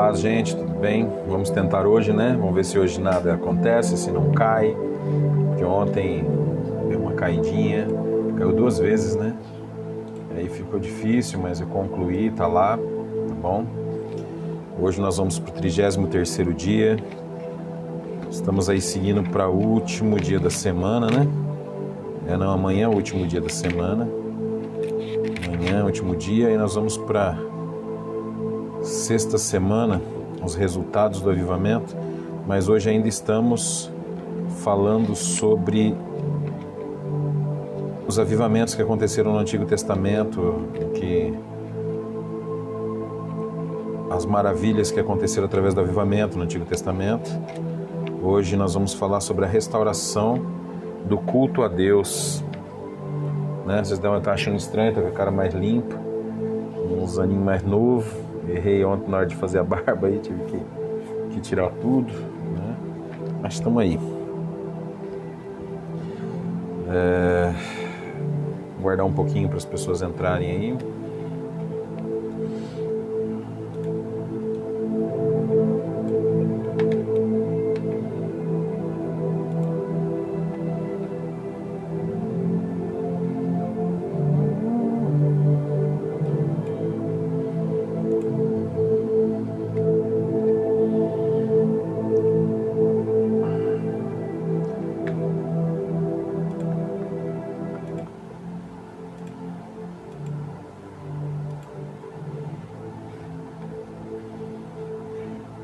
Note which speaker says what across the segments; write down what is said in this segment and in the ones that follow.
Speaker 1: Paz, gente, tudo bem? Vamos tentar hoje, né? Vamos ver se hoje nada acontece, se não cai. Porque ontem deu uma caidinha, caiu 2 vezes, né? Aí ficou difícil, mas eu concluí, tá lá, tá bom? Hoje nós vamos pro 33º dia. Estamos aí seguindo para o último dia da semana, né? Amanhã é o último dia da semana. Amanhã é o último dia e nós vamos para 6ª semana, os resultados do avivamento, mas hoje ainda estamos falando sobre os avivamentos que aconteceram no Antigo Testamento, as maravilhas que aconteceram através do avivamento no Antigo Testamento. Hoje nós vamos falar sobre a restauração do culto a Deus, né? Vocês devem estar achando estranho, tá com a cara mais limpa, uns aninhos mais novos. Errei ontem na hora de fazer a barba aí, tive que tirar tudo, né? Mas estamos aí. Guardar um pouquinho para as pessoas entrarem aí.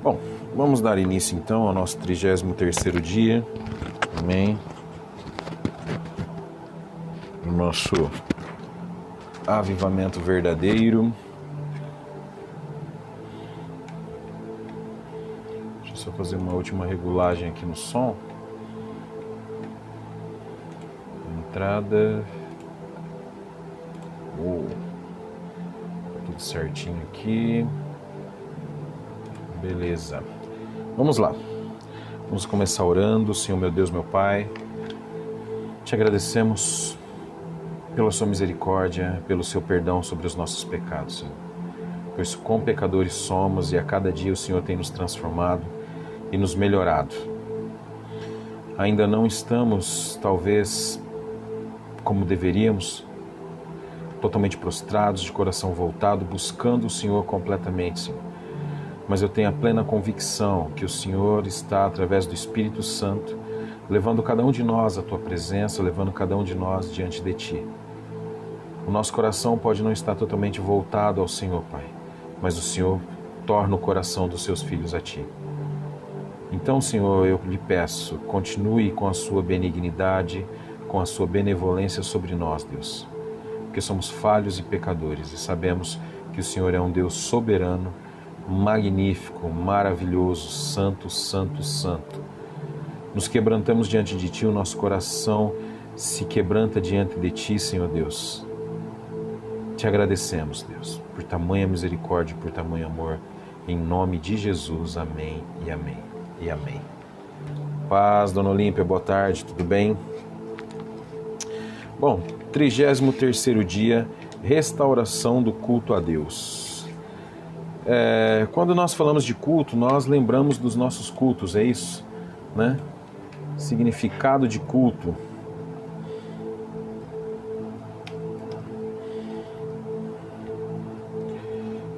Speaker 1: Bom, vamos dar início então ao nosso 33º dia, amém? O nosso avivamento verdadeiro. Deixa eu só fazer uma última regulagem aqui no som. Entrada. Tudo certinho aqui. Beleza, vamos lá, vamos começar orando. Senhor meu Deus, meu Pai, te agradecemos pela sua misericórdia, pelo seu perdão sobre os nossos pecados, Senhor, pois quão pecadores somos e a cada dia o Senhor tem nos transformado e nos melhorado. Ainda não estamos, talvez, como deveríamos, totalmente prostrados, de coração voltado, buscando o Senhor completamente, Senhor. Mas eu tenho a plena convicção que o Senhor está, através do Espírito Santo, levando cada um de nós à Tua presença, levando cada um de nós diante de Ti. O nosso coração pode não estar totalmente voltado ao Senhor, Pai, mas o Senhor torna o coração dos Seus filhos a Ti. Então, Senhor, eu lhe peço, continue com a Sua benignidade, com a Sua benevolência sobre nós, Deus, porque somos falhos e pecadores e sabemos que o Senhor é um Deus soberano, magnífico, maravilhoso, santo, santo, santo. Nos quebrantamos diante de Ti, o nosso coração se quebranta diante de Ti, Senhor Deus. Te agradecemos, Deus, por tamanha misericórdia, por tamanho amor, em nome de Jesus, amém e amém e amém. Paz, Dona Olímpia, boa tarde, tudo bem? Bom, 33º dia, restauração do culto a Deus. Quando nós falamos de culto, nós lembramos dos nossos cultos, é isso, né? Significado de culto.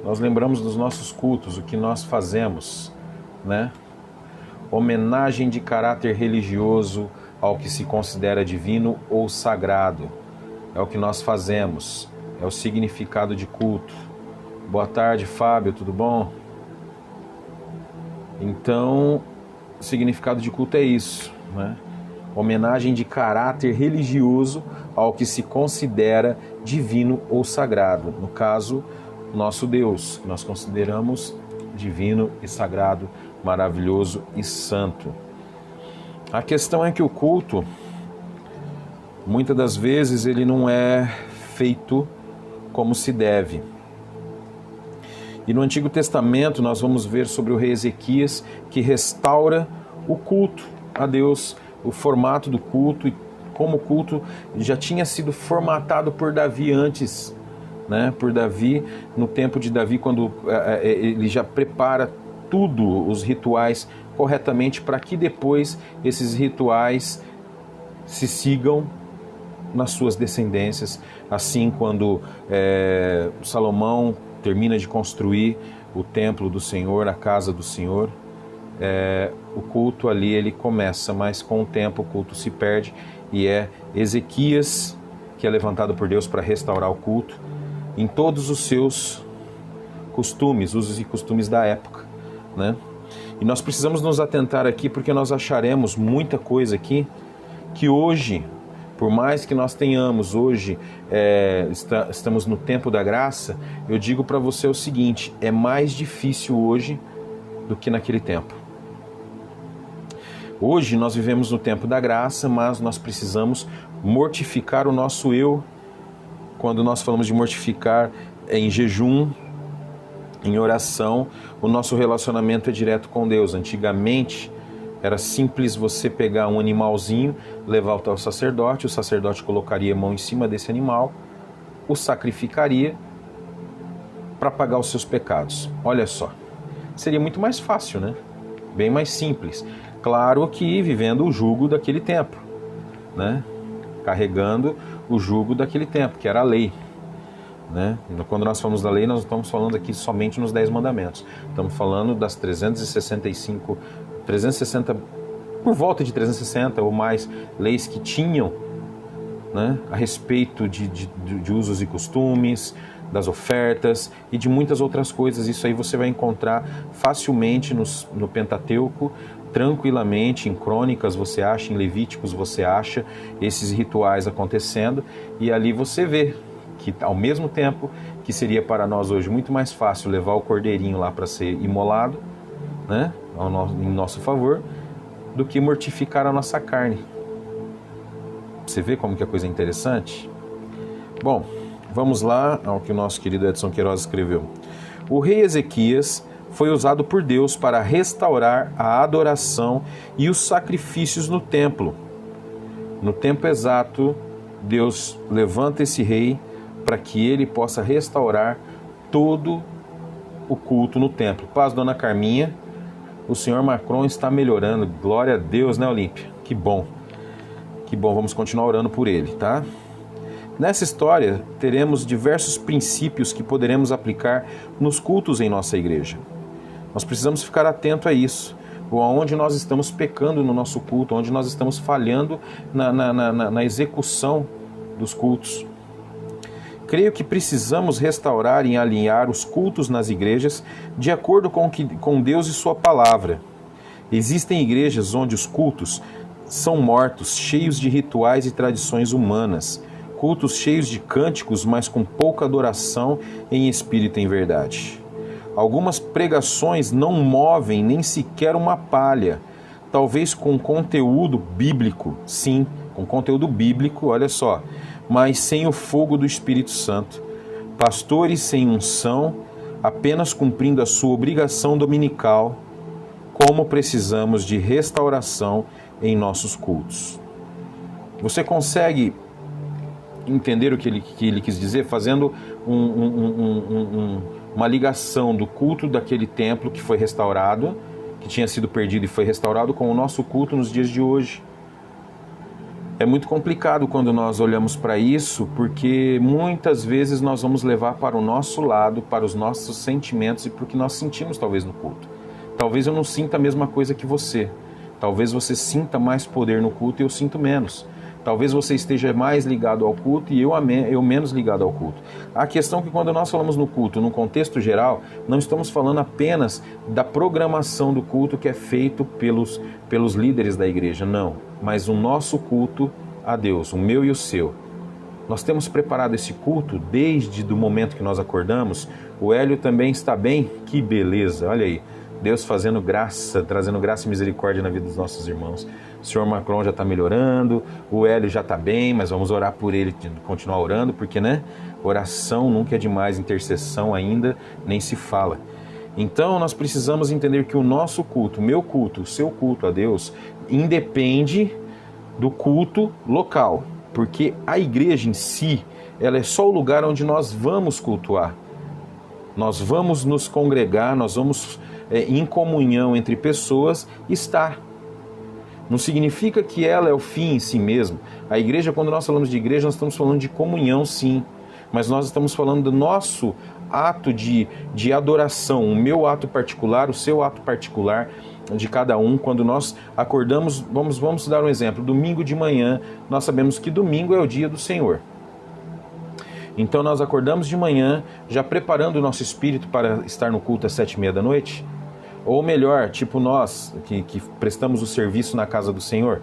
Speaker 1: Nós lembramos dos nossos cultos, o que nós fazemos, né? Homenagem de caráter religioso ao que se considera divino ou sagrado. É o que nós fazemos, é o significado de culto. Boa tarde, Fábio, tudo bom? Então, o significado de culto é isso, né? Homenagem de caráter religioso ao que se considera divino ou sagrado. No caso, nosso Deus, que nós consideramos divino e sagrado, maravilhoso e santo. A questão é que o culto, muitas das vezes, ele não é feito como se deve. E no Antigo Testamento nós vamos ver sobre o rei Ezequias, que restaura o culto a Deus, o formato do culto, e como o culto já tinha sido formatado por Davi antes, né? Por Davi, no tempo de Davi, quando ele já prepara tudo os rituais corretamente para que depois esses rituais se sigam nas suas descendências. Assim, quando Salomão termina de construir o templo do Senhor, a casa do Senhor, o culto ali ele começa, mas com o tempo o culto se perde, e é Ezequias que é levantado por Deus para restaurar o culto em todos os seus costumes, usos e costumes da época, né? E nós precisamos nos atentar aqui, porque nós acharemos muita coisa aqui que hoje, por mais que nós tenhamos hoje, estamos no tempo da graça, eu digo para você o seguinte: é mais difícil hoje do que naquele tempo. Hoje nós vivemos no tempo da graça, mas nós precisamos mortificar o nosso eu. Quando nós falamos de mortificar, é em jejum, em oração. O nosso relacionamento é direto com Deus. Antigamente era simples você pegar um animalzinho, levar até o sacerdote colocaria a mão em cima desse animal, o sacrificaria para pagar os seus pecados. Olha só, seria muito mais fácil, né? Bem mais simples. Claro que vivendo o jugo daquele tempo, né? Carregando o jugo daquele tempo, que era a lei, né? Quando nós falamos da lei, nós estamos falando aqui somente nos 10 mandamentos. Estamos falando das 360, por volta de 360 ou mais leis que tinham, né, a respeito de usos e costumes, das ofertas e de muitas outras coisas. Isso aí você vai encontrar facilmente no Pentateuco, tranquilamente, em Crônicas você acha, em Levíticos você acha esses rituais acontecendo, e ali você vê que ao mesmo tempo que seria para nós hoje muito mais fácil levar o cordeirinho lá para ser imolado, né, em nosso favor, do que mortificar a nossa carne. Você vê como que a coisa é interessante? Bom, vamos lá ao que o nosso querido Edson Queiroz escreveu. O rei Ezequias foi usado por Deus para restaurar a adoração e os sacrifícios no templo. No tempo exato, Deus levanta esse rei para que ele possa restaurar todo o culto no templo. Paz, dona Carminha. O senhor Macron está melhorando. Glória a Deus, né, Olímpia? Que bom. Que bom, vamos continuar orando por ele, tá? Nessa história, teremos diversos princípios que poderemos aplicar nos cultos em nossa igreja. Nós precisamos ficar atento a isso, ou aonde nós estamos pecando no nosso culto, onde nós estamos falhando na execução dos cultos. Creio que precisamos restaurar e alinhar os cultos nas igrejas de acordo com Deus e sua palavra. Existem igrejas onde os cultos são mortos, cheios de rituais e tradições humanas, cultos cheios de cânticos, mas com pouca adoração em espírito e em verdade. Algumas pregações não movem nem sequer uma palha, talvez com conteúdo bíblico, sim, com conteúdo bíblico, olha só, mas sem o fogo do Espírito Santo. Pastores sem unção, apenas cumprindo a sua obrigação dominical. Como precisamos de restauração em nossos cultos. Você consegue entender o que ele quis dizer, fazendo uma ligação do culto daquele templo que foi restaurado, que tinha sido perdido e foi restaurado, com o nosso culto nos dias de hoje. É muito complicado quando nós olhamos para isso, porque muitas vezes nós vamos levar para o nosso lado, para os nossos sentimentos e para o que nós sentimos talvez no culto. Talvez eu não sinta a mesma coisa que você. Talvez você sinta mais poder no culto e eu sinto menos. Talvez você esteja mais ligado ao culto e eu menos ligado ao culto. A questão é que quando nós falamos no culto, no contexto geral, não estamos falando apenas da programação do culto que é feito pelos líderes da igreja, não. Mas o nosso culto a Deus, o meu e o seu. Nós temos preparado esse culto desde o momento que nós acordamos. O Hélio também está bem? Que beleza, olha aí. Deus fazendo graça, trazendo graça e misericórdia na vida dos nossos irmãos. O senhor Macron já está melhorando, o Hélio já está bem, mas vamos orar por ele, continuar orando, porque, né? Oração nunca é demais, intercessão ainda nem se fala. Então nós precisamos entender que o nosso culto, o meu culto, o seu culto a Deus, independe do culto local, porque a igreja em si, ela é só o lugar onde nós vamos cultuar. Nós vamos nos congregar, nós vamos em comunhão entre pessoas, está. Não significa que ela é o fim em si mesmo. A igreja, quando nós falamos de igreja, nós estamos falando de comunhão, sim. Mas nós estamos falando do nosso ato de adoração, o meu ato particular, o seu ato particular de cada um. Quando nós acordamos, vamos dar um exemplo, domingo de manhã, nós sabemos que domingo é o dia do Senhor. Então nós acordamos de manhã, já preparando o nosso espírito para estar no culto às 7h30 da noite, ou melhor, tipo nós que prestamos o serviço na casa do Senhor.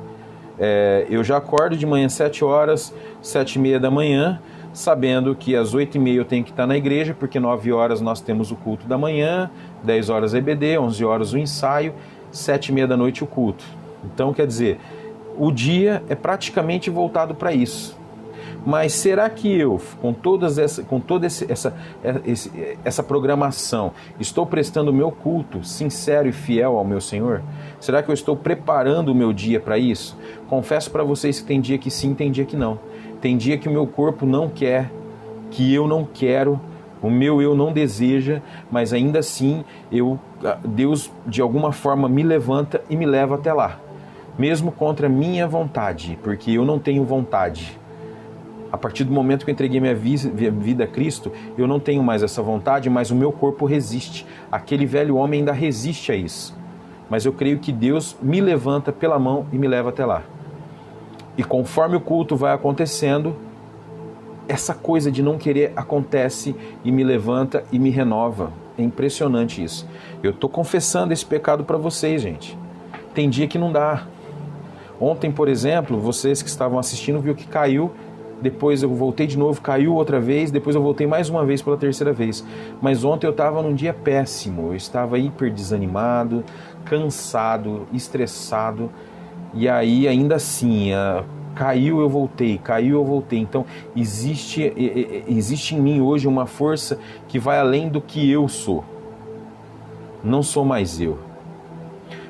Speaker 1: Eu já acordo de manhã 7 horas, 7h30 da manhã, sabendo que às 8h30 eu tenho que estar na igreja, porque 9 horas nós temos o culto da manhã, 10 horas EBD, 11 horas o ensaio, 7h30 da noite o culto. Então, quer dizer, o dia é praticamente voltado para isso. Mas será que eu, com toda essa programação, estou prestando o meu culto sincero e fiel ao meu Senhor? Será que eu estou preparando o meu dia para isso? Confesso para vocês que tem dia que sim, tem dia que não. Tem dia que o meu corpo não quer, que eu não quero, o meu eu não deseja, mas ainda assim Deus de alguma forma me levanta e me leva até lá. Mesmo contra a minha vontade, porque eu não tenho vontade. A partir do momento que eu entreguei minha vida a Cristo, eu não tenho mais essa vontade, mas o meu corpo resiste. Aquele velho homem ainda resiste a isso. Mas eu creio que Deus me levanta pela mão e me leva até lá. E conforme o culto vai acontecendo, essa coisa de não querer acontece e me levanta e me renova. É impressionante isso. Eu estou confessando esse pecado para vocês, gente. Tem dia que não dá. Ontem, por exemplo, vocês que estavam assistindo viu que caiu, depois eu voltei de novo, caiu outra vez, depois eu voltei mais uma vez pela terceira vez. Mas ontem eu estava num dia péssimo, eu estava hiper desanimado, cansado, estressado. E aí, ainda assim, caiu, eu voltei. Então, existe em mim hoje uma força que vai além do que eu sou. Não sou mais eu.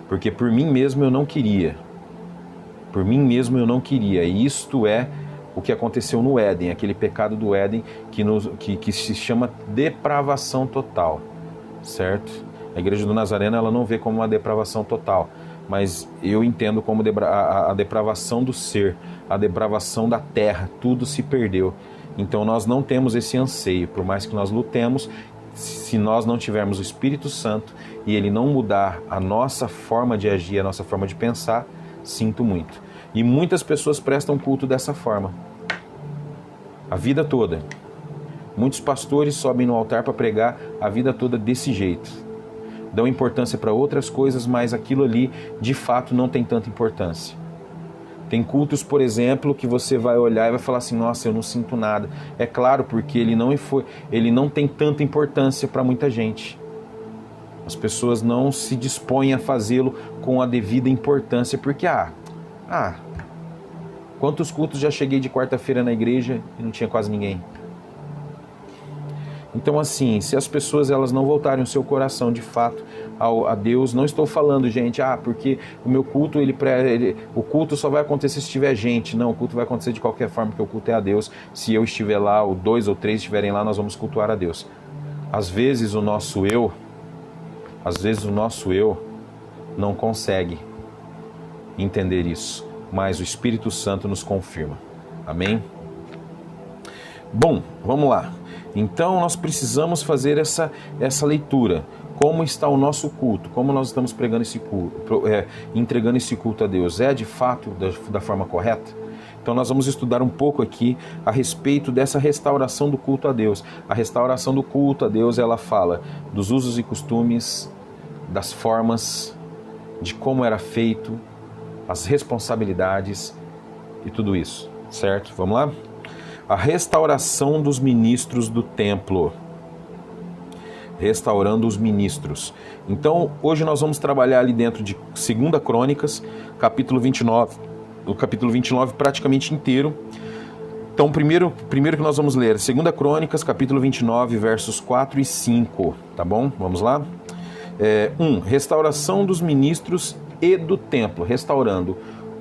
Speaker 1: Porque por mim mesmo eu não queria. E isto é o que aconteceu no Éden, aquele pecado do Éden que se chama depravação total. Certo? A Igreja do Nazareno ela não vê como uma depravação total. Mas eu entendo como a depravação do ser, a depravação da terra, tudo se perdeu. Então nós não temos esse anseio, por mais que nós lutemos, se nós não tivermos o Espírito Santo e ele não mudar a nossa forma de agir, a nossa forma de pensar, sinto muito. E muitas pessoas prestam culto dessa forma, a vida toda. Muitos pastores sobem no altar para pregar a vida toda desse jeito. Dão importância para outras coisas, mas aquilo ali, de fato, não tem tanta importância. Tem cultos, por exemplo, que você vai olhar e vai falar assim, nossa, eu não sinto nada. É claro, porque ele não tem tanta importância para muita gente. As pessoas não se dispõem a fazê-lo com a devida importância, porque, quantos cultos já cheguei de quarta-feira na igreja e não tinha quase ninguém? Então, assim, se as pessoas elas não voltarem o seu coração de fato a Deus, não estou falando, gente, porque o meu culto, o culto só vai acontecer se tiver gente. Não, o culto vai acontecer de qualquer forma, porque o culto é a Deus. Se eu estiver lá, ou 2 ou 3 estiverem lá, nós vamos cultuar a Deus. Às vezes o nosso eu não consegue entender isso, mas o Espírito Santo nos confirma. Amém? Bom, vamos lá. Então nós precisamos fazer essa leitura. Como está o nosso culto? Como nós estamos pregando esse culto, entregando esse culto a Deus? É de fato da forma correta? Então nós vamos estudar um pouco aqui a respeito dessa restauração do culto a Deus. A restauração do culto a Deus, ela fala dos usos e costumes, das formas, de como era feito, as responsabilidades e tudo isso, certo? Vamos lá? A restauração dos ministros do templo. Restaurando os ministros. Então, hoje nós vamos trabalhar ali dentro de 2 Crônicas, capítulo 29, o capítulo 29 praticamente inteiro. Então, primeiro que nós vamos ler, 2 Crônicas, capítulo 29, versos 4 e 5, tá bom? Vamos lá? 1. Restauração dos ministros e do templo, restaurando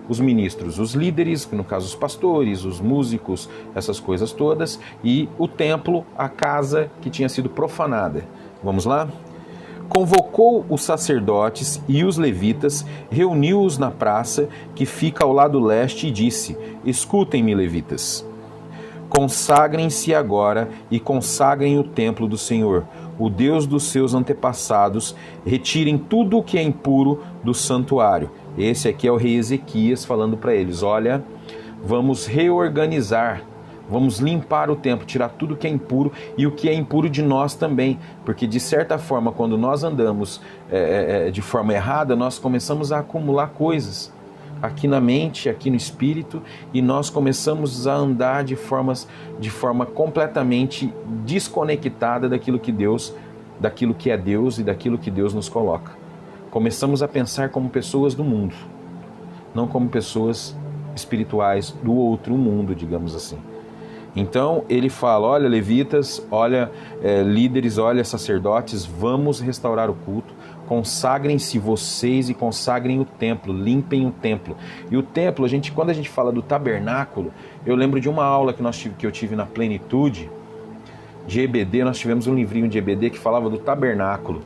Speaker 1: os ministros, os líderes, no caso os pastores, os músicos, essas coisas todas, e o templo, a casa que tinha sido profanada. Vamos lá? Convocou os sacerdotes e os levitas, reuniu-os na praça que fica ao lado leste e disse: escutem-me, levitas. Consagrem-se agora e consagrem o templo do Senhor, o Deus dos seus antepassados. Retirem tudo o que é impuro do santuário. Esse aqui é o rei Ezequias falando para eles: olha, vamos reorganizar, vamos limpar o templo, tirar tudo que é impuro e o que é impuro de nós também, porque de certa forma, quando nós andamos de forma errada, nós começamos a acumular coisas aqui na mente, aqui no espírito, e nós começamos a andar de forma completamente desconectada daquilo que é Deus e daquilo que Deus nos coloca. Começamos a pensar como pessoas do mundo, não como pessoas espirituais do outro mundo, digamos assim. Então ele fala: olha, levitas, olha, líderes, olha, sacerdotes, vamos restaurar o culto, consagrem-se vocês e consagrem o templo, limpem o templo. E o templo, quando a gente fala do tabernáculo, eu lembro de uma aula que eu tive na Plenitude, de EBD. Nós tivemos um livrinho de EBD que falava do tabernáculo,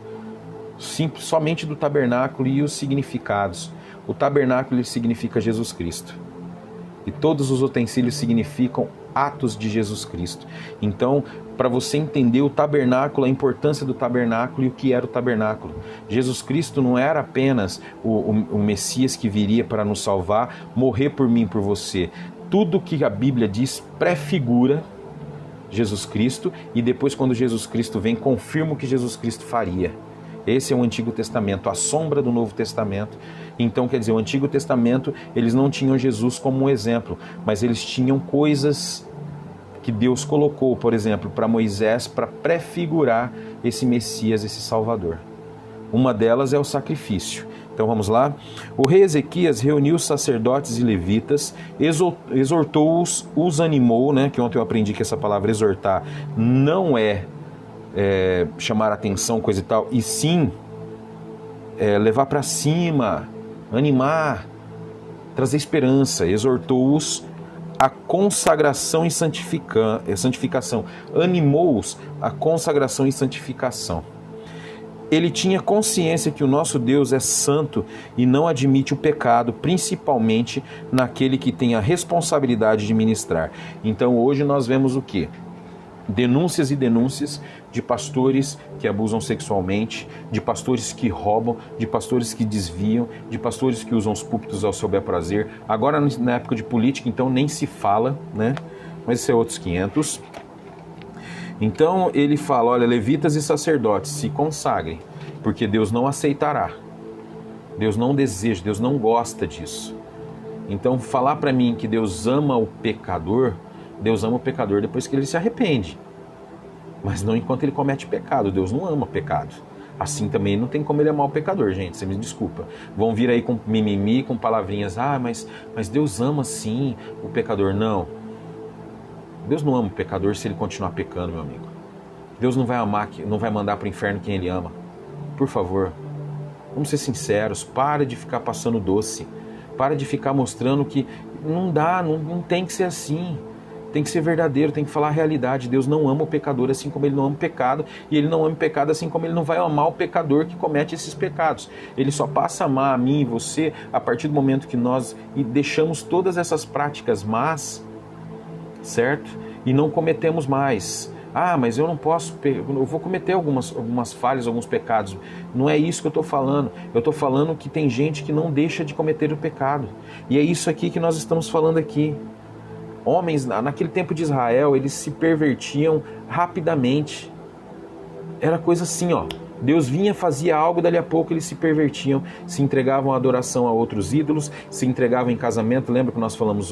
Speaker 1: somente do tabernáculo e os significados. O tabernáculo, ele significa Jesus Cristo, e todos os utensílios significam atos de Jesus Cristo. Então, para você entender o tabernáculo, a importância do tabernáculo e o que era o tabernáculo. Jesus Cristo não era apenas o Messias que viria para nos salvar, morrer por mim, por você. Tudo que a Bíblia diz prefigura Jesus Cristo, e depois, quando Jesus Cristo vem, confirma o que Jesus Cristo faria. Esse é o Antigo Testamento, a sombra do Novo Testamento. Então, quer dizer, o Antigo Testamento, eles não tinham Jesus como um exemplo, mas eles tinham coisas que Deus colocou, por exemplo, para Moisés, para prefigurar esse Messias, esse Salvador. Uma delas é o sacrifício. Então vamos lá. O rei Ezequias reuniu os sacerdotes e levitas, exortou-os, os animou, né? Que ontem eu aprendi que essa palavra exortar não é chamar atenção, coisa e tal, e sim levar para cima, animar, trazer esperança. Exortou-os a consagração e santificação, animou-os a consagração e santificação. Ele tinha consciência que o nosso Deus é santo e não admite o pecado, principalmente naquele que tem a responsabilidade de ministrar. Então hoje nós vemos o quê? Denúncias e denúncias de pastores que abusam sexualmente, de pastores que roubam, de pastores que desviam, de pastores que usam os púlpitos ao seu bel prazer. Agora, na época de política, então nem se fala, né? Mas isso é outros 500. Então ele fala: olha, levitas e sacerdotes, se consagrem, porque Deus não aceitará, Deus não deseja, Deus não gosta disso. Então falar para mim que Deus ama o pecador, Deus ama o pecador depois que ele se arrepende, mas não enquanto ele comete pecado. Deus não ama pecado. Assim também não tem como ele amar o pecador, gente, você me desculpa. Vão vir aí com mimimi, com palavrinhas: mas Deus ama sim o pecador. Não, Deus não ama o pecador se ele continuar pecando, meu amigo. Deus não vai amar, não vai mandar para o inferno quem ele ama. Por favor, vamos ser sinceros, para de ficar passando doce, para de ficar mostrando que não dá, não tem que ser assim. Tem que ser verdadeiro, tem que falar a realidade. Deus não ama o pecador assim como ele não ama o pecado, e ele não ama o pecado assim como ele não vai amar o pecador que comete esses pecados. Ele só passa a amar a mim e você a partir do momento que nós deixamos todas essas práticas más, certo? E não cometemos mais. Mas eu não posso, eu vou cometer algumas falhas, alguns pecados. Não é isso que eu estou falando. Eu estou falando que tem gente que não deixa de cometer o pecado. E é isso aqui que nós estamos falando aqui. Homens, naquele tempo de Israel, eles se pervertiam rapidamente. Era coisa assim, ó. Deus vinha, fazia algo, dali a pouco eles se pervertiam, se entregavam à adoração a outros ídolos, se entregavam em casamento, lembra que nós falamos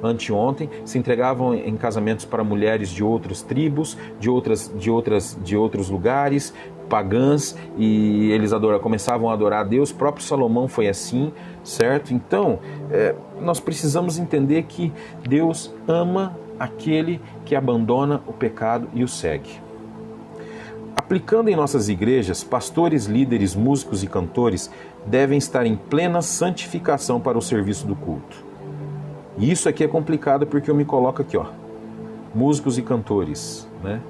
Speaker 1: anteontem, se entregavam em casamentos para mulheres de outras tribos, de outros lugares, pagãs, e eles começavam a adorar a Deus. O próprio Salomão foi assim, certo? Então, nós precisamos entender que Deus ama aquele que abandona o pecado e o segue. Aplicando em nossas igrejas, pastores, líderes, músicos e cantores devem estar em plena santificação para o serviço do culto. E isso aqui é complicado porque eu me coloco aqui, ó, músicos e cantores, né?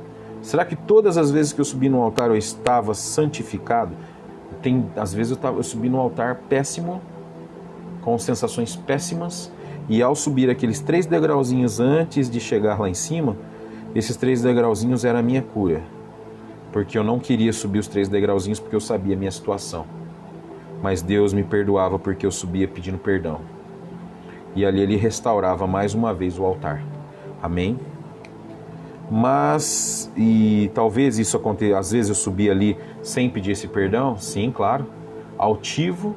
Speaker 1: Será que todas as vezes que eu subi no altar eu estava santificado? Às vezes eu subi no altar péssimo, com sensações péssimas, e ao subir aqueles 3 degrauzinhos antes de chegar lá em cima, esses 3 degrauzinhos eram a minha cura, porque eu não queria subir os 3 degrauzinhos porque eu sabia a minha situação, mas Deus me perdoava porque eu subia pedindo perdão, e ali Ele restaurava mais uma vez o altar. Amém? Mas, e talvez isso aconteça, às vezes eu subi ali sem pedir esse perdão, sim, claro, altivo,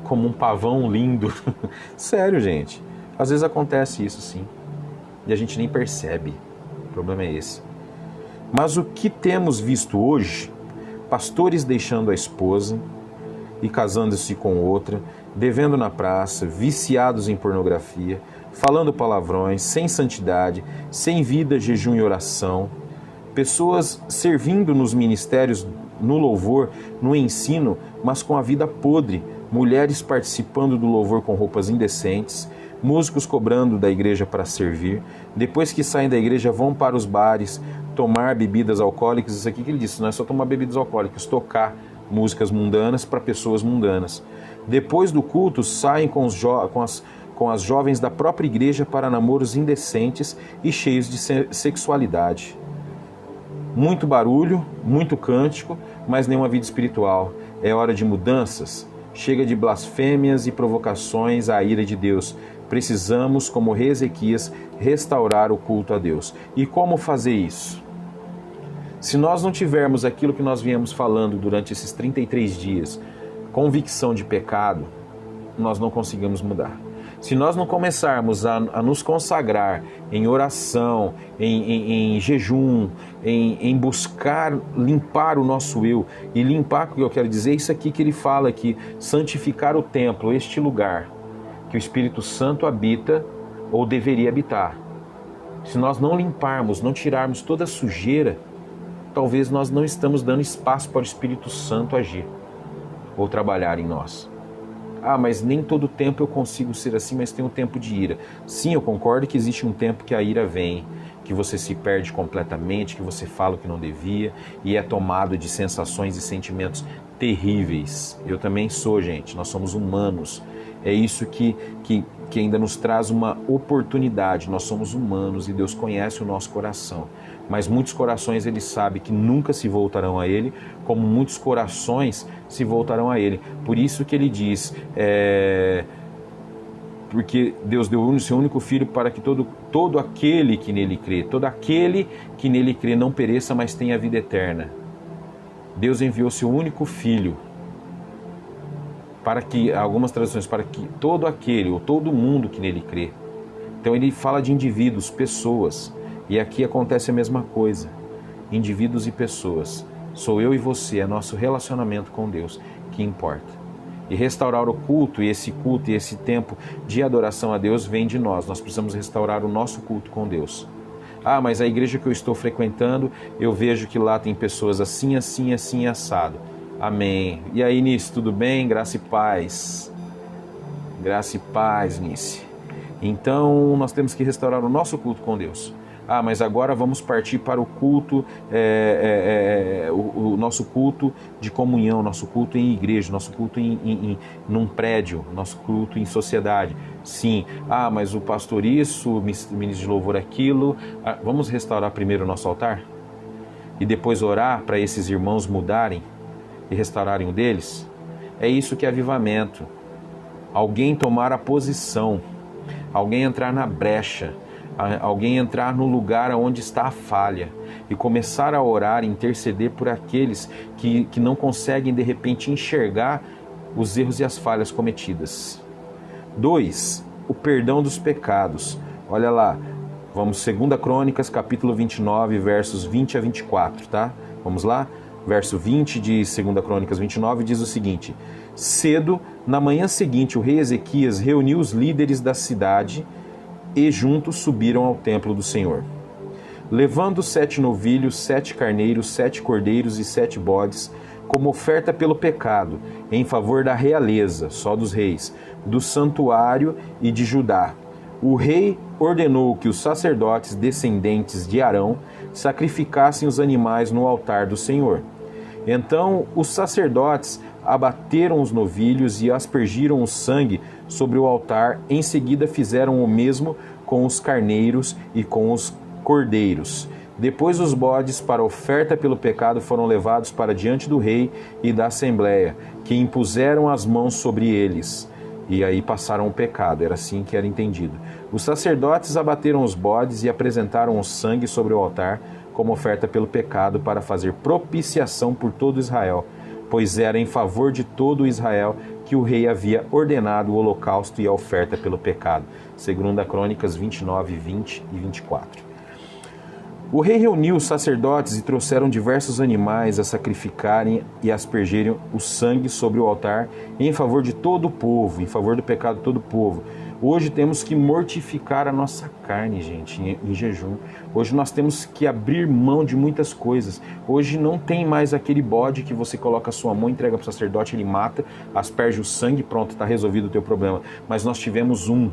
Speaker 1: como um pavão lindo. Sério, gente, às vezes acontece isso, sim, e a gente nem percebe. O problema é esse. Mas o que temos visto hoje, pastores deixando a esposa e casando-se com outra, devendo na praça, viciados em pornografia, falando palavrões, sem santidade, sem vida, jejum e oração, pessoas servindo nos ministérios, no louvor, no ensino, mas com a vida podre, mulheres participando do louvor com roupas indecentes, músicos cobrando da igreja para servir, depois que saem da igreja vão para os bares tomar bebidas alcoólicas. Isso aqui que ele disse, não é só tomar bebidas alcoólicas, tocar músicas mundanas para pessoas mundanas. Depois do culto saem com as jovens da própria igreja para namoros indecentes e cheios de sexualidade. Muito barulho, muito cântico, mas nenhuma vida espiritual. É hora de mudanças. Chega de blasfêmias e provocações à ira de Deus. Precisamos, como rei Ezequias, restaurar o culto a Deus. E como fazer isso? Se nós não tivermos aquilo que nós viemos falando durante esses 33 dias, convicção de pecado, nós não conseguimos mudar. Se nós não começarmos a nos consagrar em oração, em jejum, em buscar limpar o nosso eu, e limpar, o que eu quero dizer, isso aqui que ele fala aqui, santificar o templo, este lugar que o Espírito Santo habita ou deveria habitar. Se nós não limparmos, não tirarmos toda a sujeira, talvez nós não estamos dando espaço para o Espírito Santo agir ou trabalhar em nós. Ah, mas nem todo tempo eu consigo ser assim, mas tem um tempo de ira. Sim, eu concordo que existe um tempo que a ira vem, que você se perde completamente, que você fala o que não devia e é tomado de sensações e sentimentos terríveis. Eu também sou, gente, nós somos humanos. É isso que ainda nos traz uma oportunidade. Nós somos humanos e Deus conhece o nosso coração. Mas muitos corações Ele sabe que nunca se voltarão a Ele, como muitos corações se voltarão a Ele. Por isso que Ele diz, porque Deus deu o seu único Filho para que todo aquele que nele crê, todo aquele que nele crê não pereça, mas tenha a vida eterna. Deus enviou seu único Filho para que, algumas traduções, para que todo aquele ou todo mundo que nele crê. Então Ele fala de indivíduos, pessoas. E aqui acontece a mesma coisa, indivíduos e pessoas. Sou eu e você, é nosso relacionamento com Deus que importa. E restaurar o culto e esse tempo de adoração a Deus vem de nós. Nós precisamos restaurar o nosso culto com Deus. Ah, mas a igreja que eu estou frequentando, eu vejo que lá tem pessoas assim, assim, assim, assado. Amém. E aí, Nice, tudo bem? Graça e paz. Graça e paz, Nice. Então, nós temos que restaurar o nosso culto com Deus. Ah, mas agora vamos partir para o culto, o nosso culto de comunhão, nosso culto em igreja, nosso culto num prédio, nosso culto em sociedade. Sim. Ah, mas o pastor isso, o ministro de louvor aquilo. Ah, vamos restaurar primeiro o nosso altar? E depois orar para esses irmãos mudarem e restaurarem o deles? É isso que é avivamento. Alguém tomar a posição, alguém entrar na brecha, alguém entrar no lugar onde está a falha e começar a orar, interceder por aqueles que não conseguem de repente enxergar os erros e as falhas cometidas. 2. O perdão dos pecados. Olha lá, vamos 2 Crônicas, capítulo 29, versos 20 a 24, tá? Vamos lá? Verso 20 de 2 Crônicas 29 diz o seguinte: cedo, na manhã seguinte, o rei Ezequias reuniu os líderes da cidade e juntos subiram ao templo do Senhor, levando 7 novilhos, 7 carneiros, 7 cordeiros e 7 bodes, como oferta pelo pecado, em favor da realeza, só dos reis, do santuário e de Judá. O rei ordenou que os sacerdotes descendentes de Arão sacrificassem os animais no altar do Senhor. Então os sacerdotes abateram os novilhos e aspergiram o sangue sobre o altar. Em seguida fizeram o mesmo com os carneiros e com os cordeiros. Depois os bodes para oferta pelo pecado foram levados para diante do rei e da assembleia, que impuseram as mãos sobre eles. E aí passaram o pecado, era assim que era entendido. Os sacerdotes abateram os bodes e apresentaram o sangue sobre o altar como oferta pelo pecado para fazer propiciação por todo Israel, pois era em favor de todo Israel que o rei havia ordenado o holocausto e a oferta pelo pecado. 2 Crônicas 29, 20 e 24. O rei reuniu os sacerdotes e trouxeram diversos animais a sacrificarem e aspergerem o sangue sobre o altar em favor de todo o povo, em favor do pecado de todo o povo. Hoje temos que mortificar a nossa carne, gente, em jejum. Hoje nós temos que abrir mão de muitas coisas. Hoje não tem mais aquele bode que você coloca a sua mão, entrega para o sacerdote, ele mata, asperge o sangue, pronto, está resolvido o teu problema. Mas nós tivemos um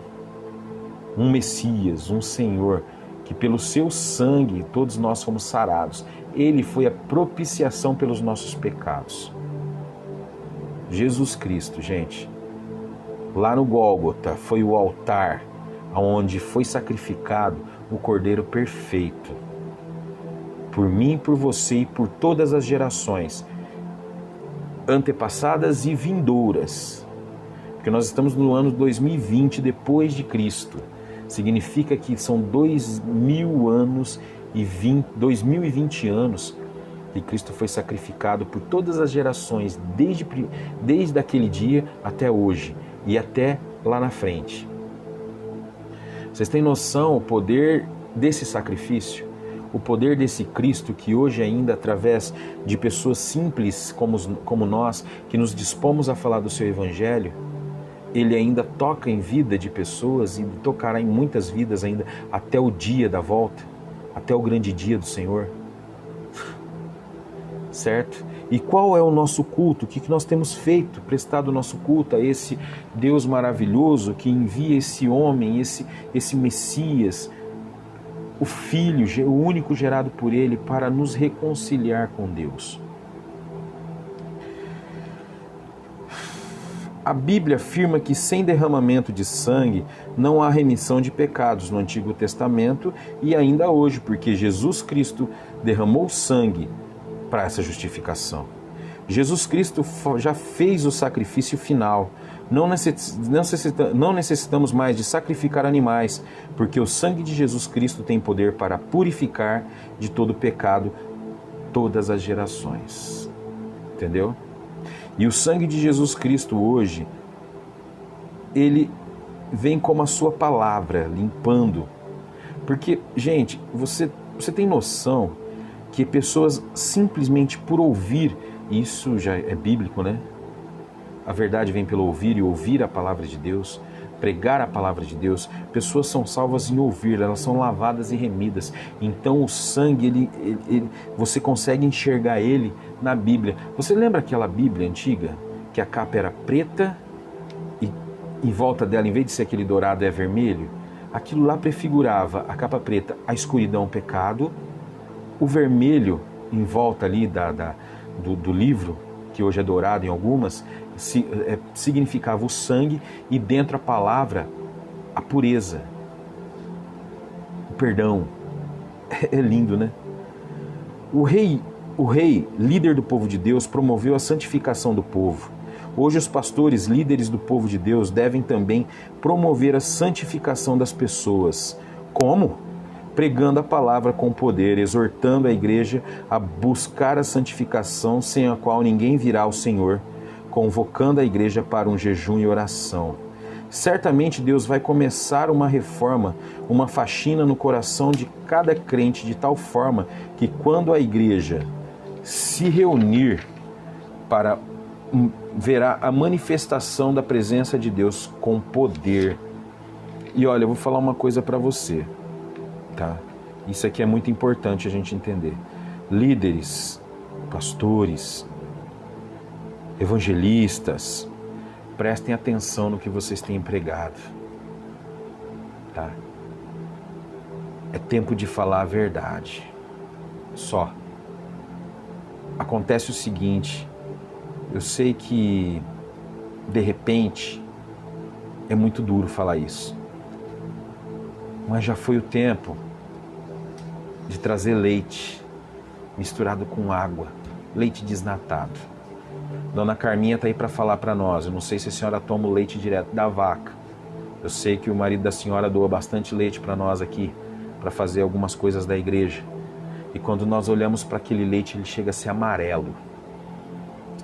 Speaker 1: Messias, um Senhor, que pelo seu sangue todos nós fomos sarados. Ele foi a propiciação pelos nossos pecados. Jesus Cristo, gente. Lá no Gólgota foi o altar onde foi sacrificado o Cordeiro perfeito. Por mim, por você e por todas as gerações antepassadas e vindouras. Porque nós estamos no ano 2020 depois de Cristo. Significa que são 2020 anos que Cristo foi sacrificado por todas as gerações, desde aquele dia até hoje e até lá na frente. Vocês têm noção o poder desse sacrifício? O poder desse Cristo que hoje ainda, através de pessoas simples como nós, que nos dispomos a falar do seu Evangelho, ele ainda toca em vida de pessoas e tocará em muitas vidas ainda até o dia da volta, até o grande dia do Senhor. Certo? E qual é o nosso culto? O que nós temos feito? Prestado o nosso culto a esse Deus maravilhoso que envia esse homem, esse Messias, o Filho, o único gerado por Ele, para nos reconciliar com Deus. A Bíblia afirma que sem derramamento de sangue não há remissão de pecados no Antigo Testamento e ainda hoje, porque Jesus Cristo derramou sangue para essa justificação. Jesus Cristo já fez o sacrifício final. Não necessitamos mais de sacrificar animais, porque o sangue de Jesus Cristo tem poder para purificar de todo pecado todas as gerações. Entendeu? E o sangue de Jesus Cristo hoje, ele vem como a sua palavra, limpando. Porque, gente, você tem noção que pessoas simplesmente por ouvir, isso já é bíblico, né? A verdade vem pelo ouvir e ouvir a palavra de Deus, pregar a palavra de Deus. Pessoas são salvas em ouvir, elas são lavadas e remidas. Então o sangue, você consegue enxergar ele na Bíblia. Você lembra aquela Bíblia antiga, que a capa era preta e em volta dela, em vez de ser aquele dourado, é vermelho? Aquilo lá prefigurava, a capa preta, a escuridão, o pecado. O vermelho em volta ali do livro, que hoje é dourado em algumas, significava o sangue, e dentro a palavra, a pureza, o perdão. É lindo, né? O rei, líder do povo de Deus, promoveu a santificação do povo. Hoje os pastores, líderes do povo de Deus, devem também promover a santificação das pessoas. Como? Pregando a palavra com poder, exortando a igreja a buscar a santificação, sem a qual ninguém virá ao Senhor, convocando a igreja para um jejum e oração. Certamente Deus vai começar uma reforma, uma faxina no coração de cada crente, de tal forma que quando a igreja se reunir, verá a manifestação da presença de Deus com poder. E olha, eu vou falar uma coisa para você. Tá? Isso aqui é muito importante a gente entender. Líderes, pastores, evangelistas, prestem atenção no que vocês têm pregado. tá? É tempo de falar a verdade. Só. Acontece o seguinte, eu sei que, de repente, é muito duro falar isso, mas já foi o tempo de trazer leite misturado com água, leite desnatado. Dona Carminha está aí para falar para nós. Eu não sei se a senhora toma o leite direto da vaca. Eu sei que o marido da senhora doa bastante leite para nós aqui, para fazer algumas coisas da igreja. E quando nós olhamos para aquele leite, ele chega a ser amarelo,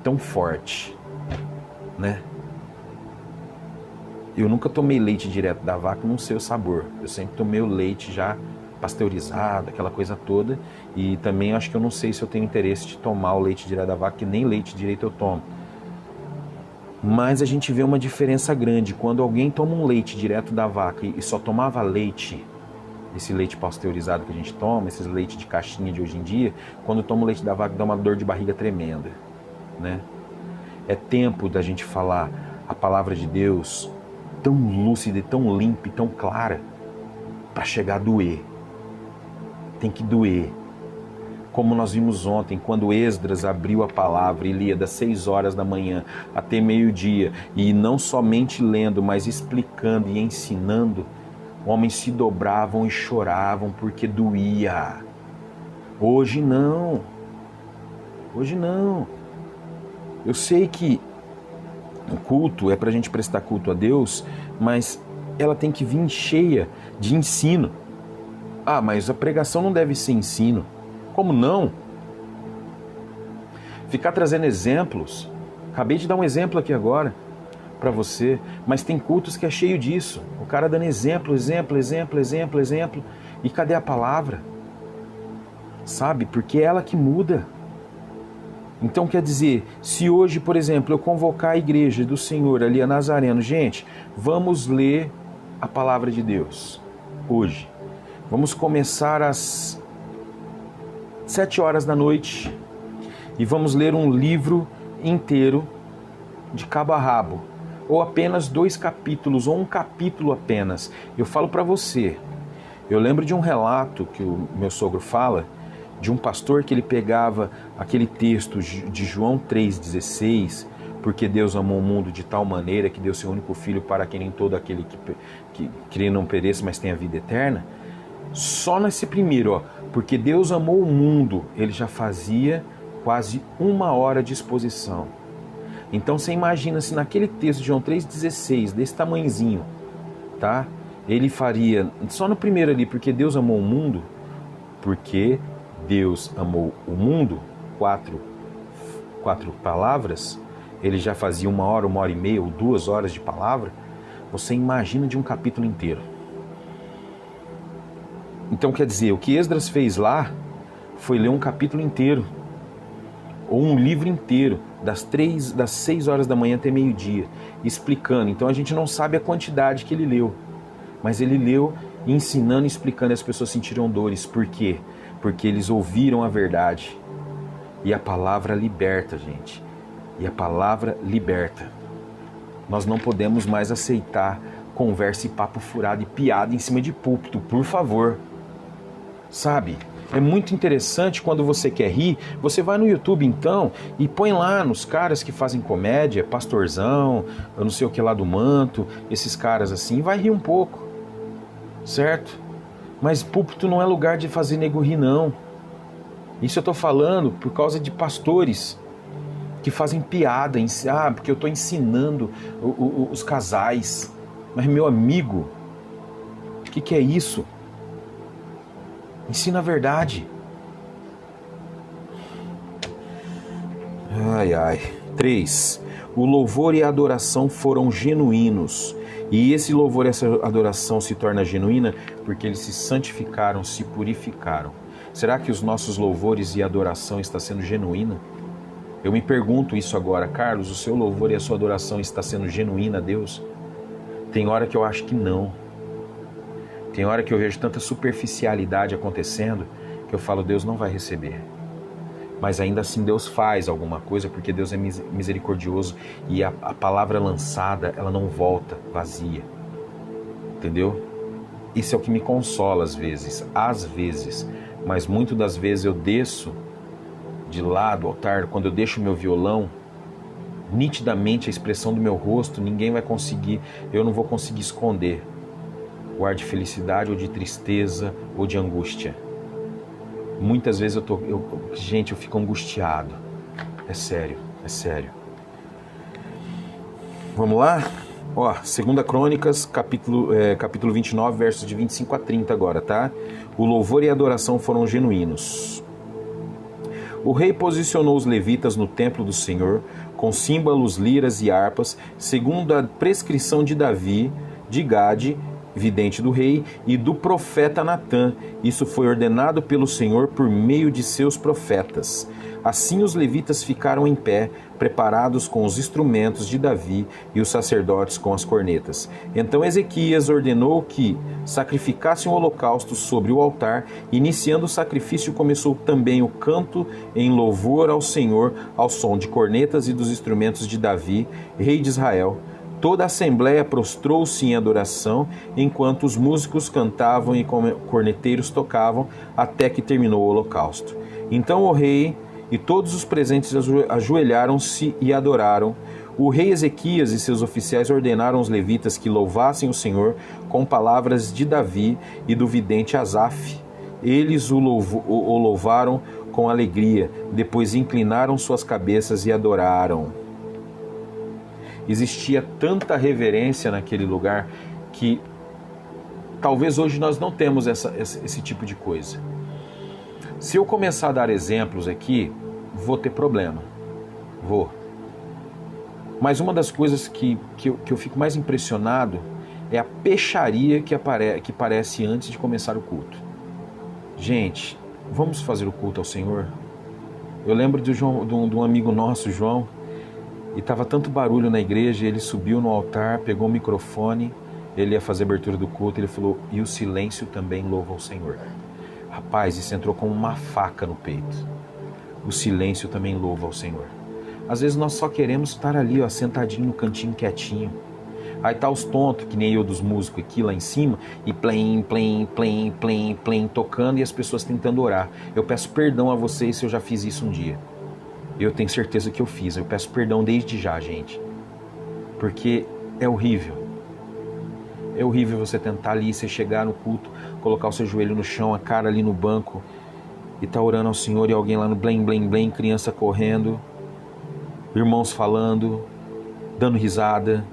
Speaker 1: tão forte, né? Eu nunca tomei leite direto da vaca, não sei o sabor. Eu sempre tomei o leite já pasteurizado, aquela coisa toda. E também acho que eu não sei se eu tenho interesse de tomar o leite direto da vaca, que nem leite direito eu tomo. Mas a gente vê uma diferença grande. Quando alguém toma um leite direto da vaca e só tomava leite, esse leite pasteurizado que a gente toma, esses leite de caixinha de hoje em dia, quando toma o leite da vaca dá uma dor de barriga tremenda, né? É tempo da gente falar a palavra de Deus tão lúcida, tão limpa e tão clara, para chegar a doer. Tem que doer. Como nós vimos ontem, quando Esdras abriu a palavra e lia das 6 horas da manhã até meio-dia, e não somente lendo, mas explicando e ensinando, homens se dobravam e choravam porque doía. Hoje não. Hoje não. Eu sei que o culto é para a gente prestar culto a Deus, mas ela tem que vir cheia de ensino. Ah, mas a pregação não deve ser ensino. Como não? Ficar trazendo exemplos. Acabei de dar um exemplo aqui agora para você, mas tem cultos que é cheio disso. O cara dando exemplo. E cadê a palavra? Sabe? Porque é ela que muda. Então quer dizer, se hoje, por exemplo, eu convocar a igreja do Senhor ali a Nazareno, gente, vamos ler a palavra de Deus hoje. Vamos começar às 7 horas da noite e vamos ler um livro inteiro de cabo a rabo, ou apenas 2 capítulos, ou um capítulo apenas. Eu falo para você, eu lembro de um relato que o meu sogro fala, de um pastor que ele pegava aquele texto de João 3,16, porque Deus amou o mundo de tal maneira que deu seu único filho para que nem todo aquele que crê não pereça, mas tenha vida eterna. Só nesse primeiro, ó, porque Deus amou o mundo, ele já fazia quase 1 hora de exposição. Então você imagina se naquele texto de João 3,16, desse tamanhozinho, tá? Ele faria, só no primeiro ali, porque Deus amou o mundo, porque Deus amou o mundo, 4 palavras, ele já fazia 1 hora, 1h30 ou 2 horas de palavra. Você imagina de um capítulo inteiro. Então quer dizer, o que Esdras fez lá foi ler um capítulo inteiro, ou um livro inteiro, das 6 horas da manhã até meio-dia, explicando. Então a gente não sabe a quantidade que ele leu, mas ele leu ensinando e explicando, e as pessoas sentiram dores. Por quê? Porque eles ouviram a verdade. E a palavra liberta, gente. E a palavra liberta. Nós não podemos mais aceitar conversa e papo furado e piada em cima de púlpito, por favor. Sabe? É muito interessante quando você quer rir, você vai no YouTube então e põe lá nos caras que fazem comédia, Pastorzão, eu não sei o que lá do Manto, esses caras assim, vai rir um pouco, certo? Mas púlpito não é lugar de fazer nego rir, não. Isso eu tô falando por causa de pastores que fazem piada, porque eu tô ensinando os casais. Mas meu amigo, o que é isso? Ensina a verdade. Ai, ai. 3. O louvor e a adoração foram genuínos. E esse louvor e essa adoração se torna genuína porque eles se santificaram, se purificaram. Será que os nossos louvores e adoração está sendo genuína? Eu me pergunto isso agora. Carlos, o seu louvor e a sua adoração está sendo genuína a Deus? Tem hora que eu acho que não. Tem hora que eu vejo tanta superficialidade acontecendo que eu falo, Deus não vai receber. Mas ainda assim Deus faz alguma coisa, porque Deus é misericordioso e a palavra lançada, ela não volta vazia. Entendeu? Isso é o que me consola às vezes, mas muitas das vezes eu desço de lá do altar, quando eu deixo o meu violão, nitidamente a expressão do meu rosto, ninguém vai conseguir, eu não vou conseguir esconder o ar de felicidade ou de tristeza ou de angústia. Muitas vezes eu fico angustiado. É sério. Vamos lá? 2 Crônicas, capítulo 29, versos de 25 a 30 agora, tá? O louvor e a adoração foram genuínos. O rei posicionou os levitas no templo do Senhor, com símbolos, liras e harpas, segundo a prescrição de Davi, de Gade, vidente do rei, e do profeta Natã. Isso foi ordenado pelo Senhor por meio de seus profetas. Assim os levitas ficaram em pé, preparados com os instrumentos de Davi e os sacerdotes com as cornetas. Então Ezequias ordenou que sacrificassem o holocausto sobre o altar. Iniciando o sacrifício, começou também o canto em louvor ao Senhor, ao som de cornetas e dos instrumentos de Davi, rei de Israel. Toda a assembleia prostrou-se em adoração, enquanto os músicos cantavam e corneteiros tocavam, até que terminou o holocausto. Então o rei e todos os presentes ajoelharam-se e adoraram. O rei Ezequias e seus oficiais ordenaram aos levitas que louvassem o Senhor com palavras de Davi e do vidente Asaf. Eles o louvaram com alegria, depois inclinaram suas cabeças e adoraram. Existia tanta reverência naquele lugar que talvez hoje nós não temos esse tipo de coisa. Se eu começar a dar exemplos aqui, vou ter problema. Vou. Mas uma das coisas que eu fico mais impressionado é a peixaria que parece antes de começar o culto. Gente, vamos fazer o culto ao Senhor? Eu lembro de um amigo nosso, João, e estava tanto barulho na igreja, ele subiu no altar, pegou o microfone, ele ia fazer a abertura do culto, ele falou, e o silêncio também louva ao Senhor. Rapaz, isso entrou como uma faca no peito. O silêncio também louva ao Senhor. Às vezes nós só queremos estar ali, sentadinho no cantinho, quietinho. Aí tá os tontos, que nem eu dos músicos aqui lá em cima, e plim, plim, plim, plim, plim, tocando e as pessoas tentando orar. Eu peço perdão a vocês se eu já fiz isso um dia. Eu tenho certeza que eu fiz. Eu peço perdão desde já, gente. Porque é horrível. É horrível você tentar ali, você chegar no culto, colocar o seu joelho no chão, a cara ali no banco, e tá orando ao Senhor e alguém lá no blém, blém, blém, criança correndo, irmãos falando, dando risada.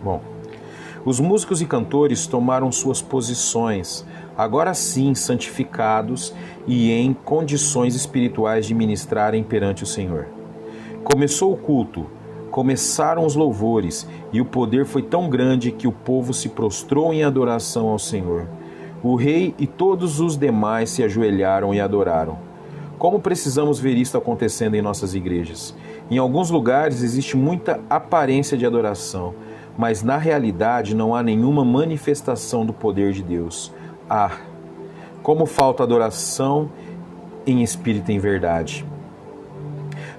Speaker 1: Bom, os músicos e cantores tomaram suas posições, agora sim santificados e em condições espirituais de ministrarem perante o Senhor. Começou o culto, começaram os louvores, e o poder foi tão grande que o povo se prostrou em adoração ao Senhor. O rei e todos os demais se ajoelharam e adoraram. Como precisamos ver isso acontecendo em nossas igrejas? Em alguns lugares existe muita aparência de adoração, mas na realidade não há nenhuma manifestação do poder de Deus. Como falta adoração em espírito e em verdade.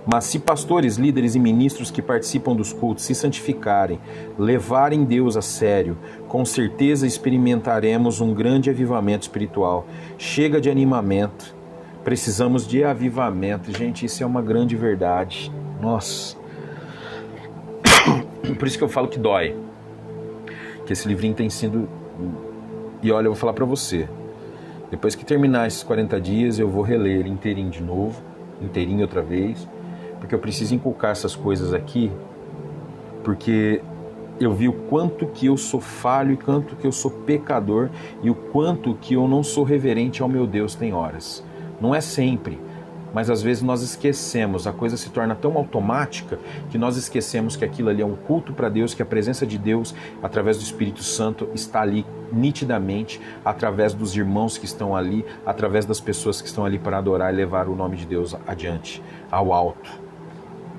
Speaker 1: Mas se pastores, líderes e ministros que participam dos cultos se santificarem, levarem Deus a sério, com certeza experimentaremos um grande avivamento espiritual. Chega de animamento, precisamos de avivamento. Gente, isso é uma grande verdade. Nossa. Por isso que eu falo que dói. Que esse livrinho tem sido... E olha, eu vou falar para você. Depois que terminar esses 40 dias, eu vou reler ele inteirinho de novo, inteirinho outra vez, porque eu preciso inculcar essas coisas aqui, porque eu vi o quanto que eu sou falho, e quanto que eu sou pecador, e o quanto que eu não sou reverente ao meu Deus tem horas. Não é sempre, mas às vezes nós esquecemos, a coisa se torna tão automática que nós esquecemos que aquilo ali é um culto para Deus, que a presença de Deus, através do Espírito Santo, está ali nitidamente, através dos irmãos que estão ali, através das pessoas que estão ali para adorar e levar o nome de Deus adiante, ao alto,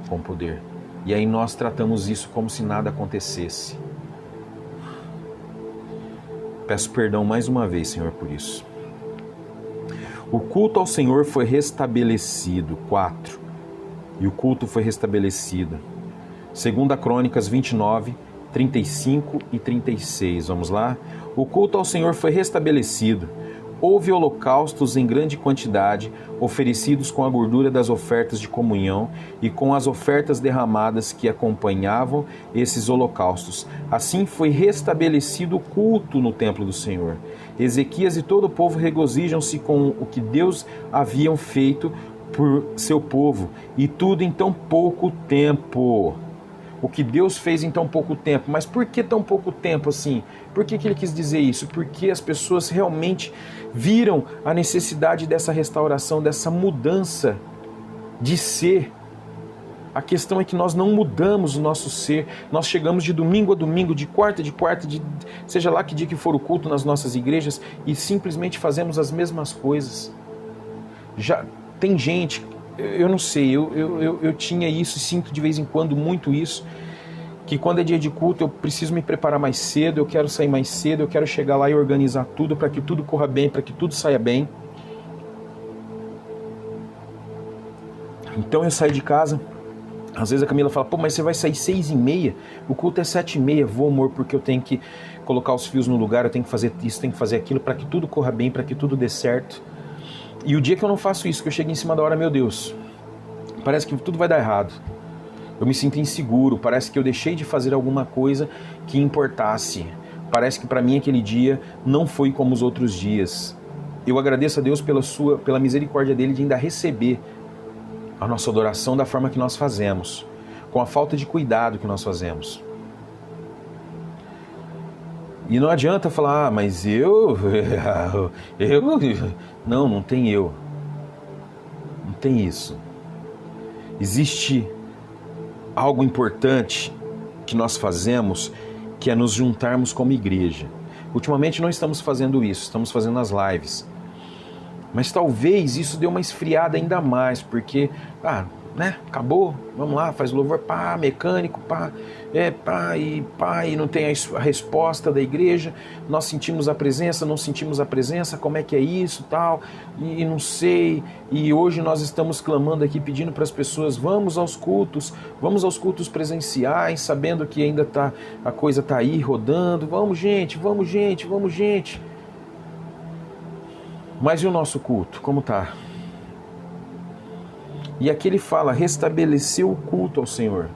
Speaker 1: com poder. E aí nós tratamos isso como se nada acontecesse. Peço perdão mais uma vez, Senhor, por isso. O culto ao Senhor foi restabelecido. 4. E o culto foi restabelecido. 2 Crônicas 29, 35 e 36, vamos lá? O culto ao Senhor foi restabelecido. Houve holocaustos em grande quantidade, oferecidos com a gordura das ofertas de comunhão e com as ofertas derramadas que acompanhavam esses holocaustos. Assim foi restabelecido o culto no templo do Senhor. Ezequias e todo o povo regozijam-se com o que Deus havia feito por seu povo, e tudo em tão pouco tempo. O que Deus fez em tão pouco tempo. Mas por que tão pouco tempo assim? Por que ele quis dizer isso? Porque as pessoas realmente viram a necessidade dessa restauração, dessa mudança de ser. A questão é que nós não mudamos o nosso ser. Nós chegamos de domingo a domingo, de quarta, seja lá que dia que for o culto nas nossas igrejas, e simplesmente fazemos as mesmas coisas. Já tem gente... Eu não sei, eu tinha isso e sinto de vez em quando muito isso, que quando é dia de culto eu preciso me preparar mais cedo, eu quero sair mais cedo, eu quero chegar lá e organizar tudo para que tudo corra bem, para que tudo saia bem. Então eu saio de casa, às vezes a Camila fala, pô, mas você vai sair 6h30, o culto é 7h30, vou amor, porque eu tenho que colocar os fios no lugar, eu tenho que fazer isso, tenho que fazer aquilo, para que tudo corra bem, para que tudo dê certo. E o dia que eu não faço isso, que eu chego em cima da hora, meu Deus, parece que tudo vai dar errado. Eu me sinto inseguro, parece que eu deixei de fazer alguma coisa que importasse. Parece que para mim aquele dia não foi como os outros dias. Eu agradeço a Deus pela misericórdia dele de ainda receber a nossa adoração da forma que nós fazemos, com a falta de cuidado que nós fazemos. E não adianta falar, mas não tem eu. Não tem isso. Existe algo importante que nós fazemos, que é nos juntarmos como igreja. Ultimamente não estamos fazendo isso, estamos fazendo as lives. Mas talvez isso dê uma esfriada ainda mais, porque, acabou, vamos lá, faz louvor, mecânico, e não tem a resposta da igreja, nós sentimos a presença, não sentimos a presença, como é que é isso, tal, e não sei, e hoje nós estamos clamando aqui, pedindo para as pessoas, vamos aos cultos presenciais, sabendo que ainda a coisa está aí rodando, vamos gente. Mas e o nosso culto, como está? E aqui ele fala, restabeleceu o culto ao Senhor.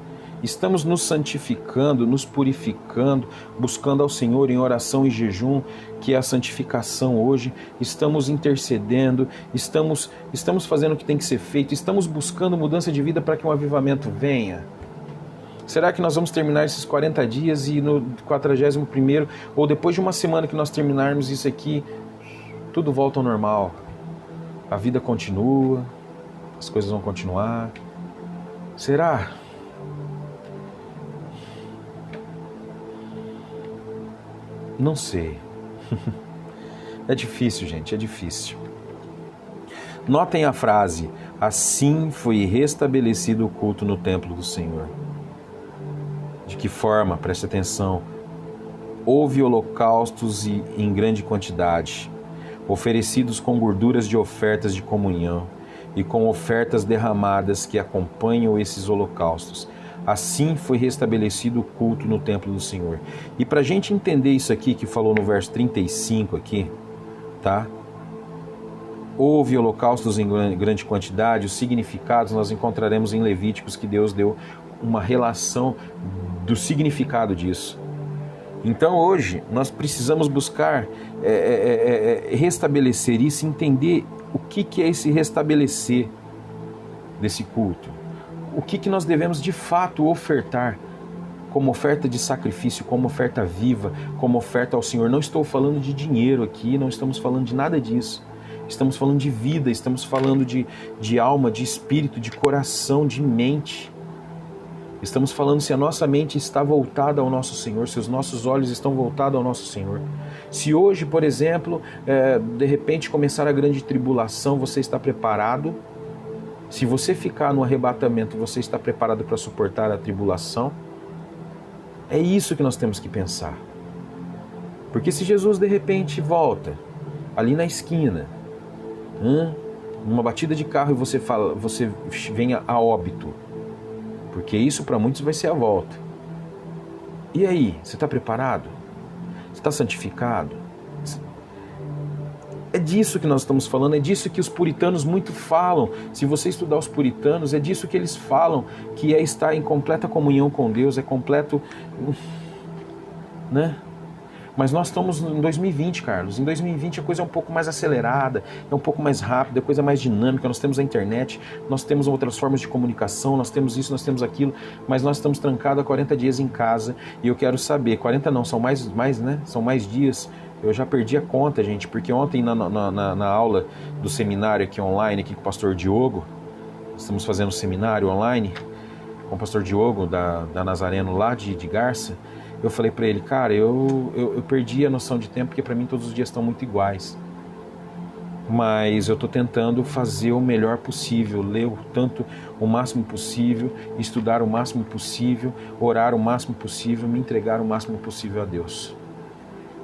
Speaker 1: Estamos nos santificando, nos purificando, buscando ao Senhor em oração e jejum, que é a santificação hoje. Estamos intercedendo, estamos fazendo o que tem que ser feito, estamos buscando mudança de vida para que um avivamento venha. Será que nós vamos terminar esses 40 dias e no 41º, ou depois de uma semana que nós terminarmos isso aqui, tudo volta ao normal? A vida continua, as coisas vão continuar. Será? Não sei. É difícil, gente, é difícil. Notem a frase, assim foi restabelecido o culto no templo do Senhor. De que forma? Preste atenção. Houve holocaustos em grande quantidade, oferecidos com gorduras de ofertas de comunhão e com ofertas derramadas que acompanham esses holocaustos. Assim foi restabelecido o culto no templo do Senhor. E para a gente entender isso aqui, que falou no verso 35 aqui, tá? Houve holocaustos em grande quantidade, os significados nós encontraremos em Levíticos, que Deus deu uma relação do significado disso. Então hoje nós precisamos buscar restabelecer isso, entender o que é esse restabelecer desse culto. O que nós devemos de fato ofertar como oferta de sacrifício, como oferta viva, como oferta ao Senhor. Não estou falando de dinheiro aqui, não estamos falando de nada disso. Estamos falando de vida, estamos falando de alma, de espírito, de coração, de mente. Estamos falando se a nossa mente está voltada ao nosso Senhor, se os nossos olhos estão voltados ao nosso Senhor. Se hoje, por exemplo, de repente começar a grande tribulação, você está preparado? Se você ficar no arrebatamento, você está preparado para suportar a tribulação? É isso que nós temos que pensar. Porque se Jesus de repente volta ali na esquina, numa batida de carro, e você venha a óbito, porque isso para muitos vai ser a volta. E aí, você está preparado? Você está santificado? É disso que nós estamos falando, é disso que os puritanos muito falam. Se você estudar os puritanos, é disso que eles falam, que é estar em completa comunhão com Deus, é completo, né? Mas nós estamos em 2020, Carlos. Em 2020 a coisa é um pouco mais acelerada, é um pouco mais rápida, é coisa mais dinâmica. Nós temos a internet, nós temos outras formas de comunicação, nós temos isso, nós temos aquilo, mas nós estamos trancados há 40 dias em casa e eu quero saber, 40 não, são mais, né? São mais dias. Eu já perdi a conta, gente, porque ontem na aula do seminário aqui online, aqui com o pastor Diogo, estamos fazendo um seminário online com o pastor Diogo da Nazareno lá de Garça. Eu falei para ele, cara, eu perdi a noção de tempo, porque para mim todos os dias estão muito iguais. Mas eu estou tentando fazer o melhor possível, ler o máximo possível, estudar o máximo possível, orar o máximo possível, me entregar o máximo possível a Deus.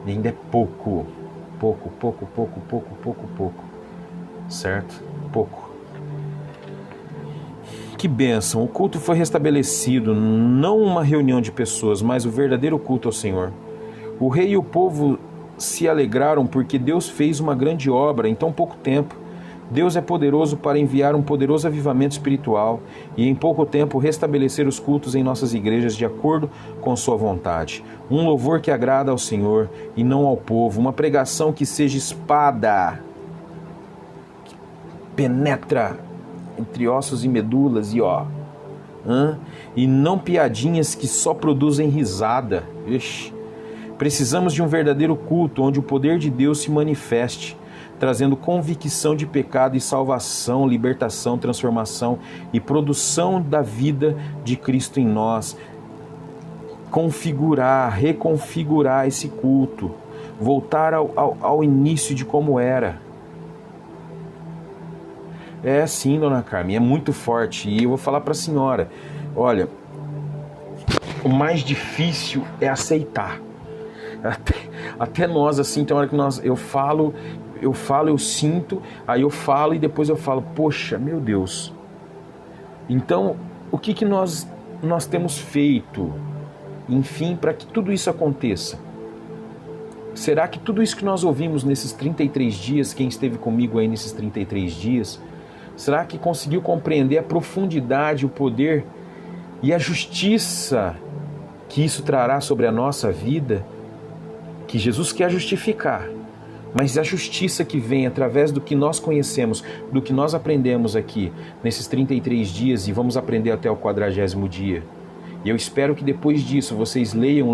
Speaker 1: E ainda é pouco, certo? Pouco. Que bênção, o culto foi restabelecido, não uma reunião de pessoas, mas o verdadeiro culto ao Senhor. O rei e o povo se alegraram porque Deus fez uma grande obra em tão pouco tempo. Deus é poderoso para enviar um poderoso avivamento espiritual e em pouco tempo restabelecer os cultos em nossas igrejas de acordo com sua vontade. Um louvor que agrada ao Senhor e não ao povo, uma pregação que seja espada, que penetra entre ossos e medulas e não piadinhas que só produzem risada. Precisamos de um verdadeiro culto onde o poder de Deus se manifeste, trazendo convicção de pecado e salvação, libertação, transformação e produção da vida de Cristo em nós. Reconfigurar esse culto, voltar ao início de como era. É sim, dona Carmen, é muito forte. E eu vou falar para a senhora, olha, o mais difícil é aceitar. Até nós, assim, tem hora que eu falo, eu sinto, aí eu falo e depois eu falo, poxa, meu Deus. Então, o que nós temos feito, enfim, para que tudo isso aconteça? Será que tudo isso que nós ouvimos nesses 33 dias, quem esteve comigo aí nesses 33 dias, será que conseguiu compreender a profundidade, o poder e a justiça que isso trará sobre a nossa vida? Que Jesus quer justificar, mas a justiça que vem através do que nós conhecemos, do que nós aprendemos aqui nesses 33 dias e vamos aprender até o 40º dia. E eu espero que depois disso vocês leiam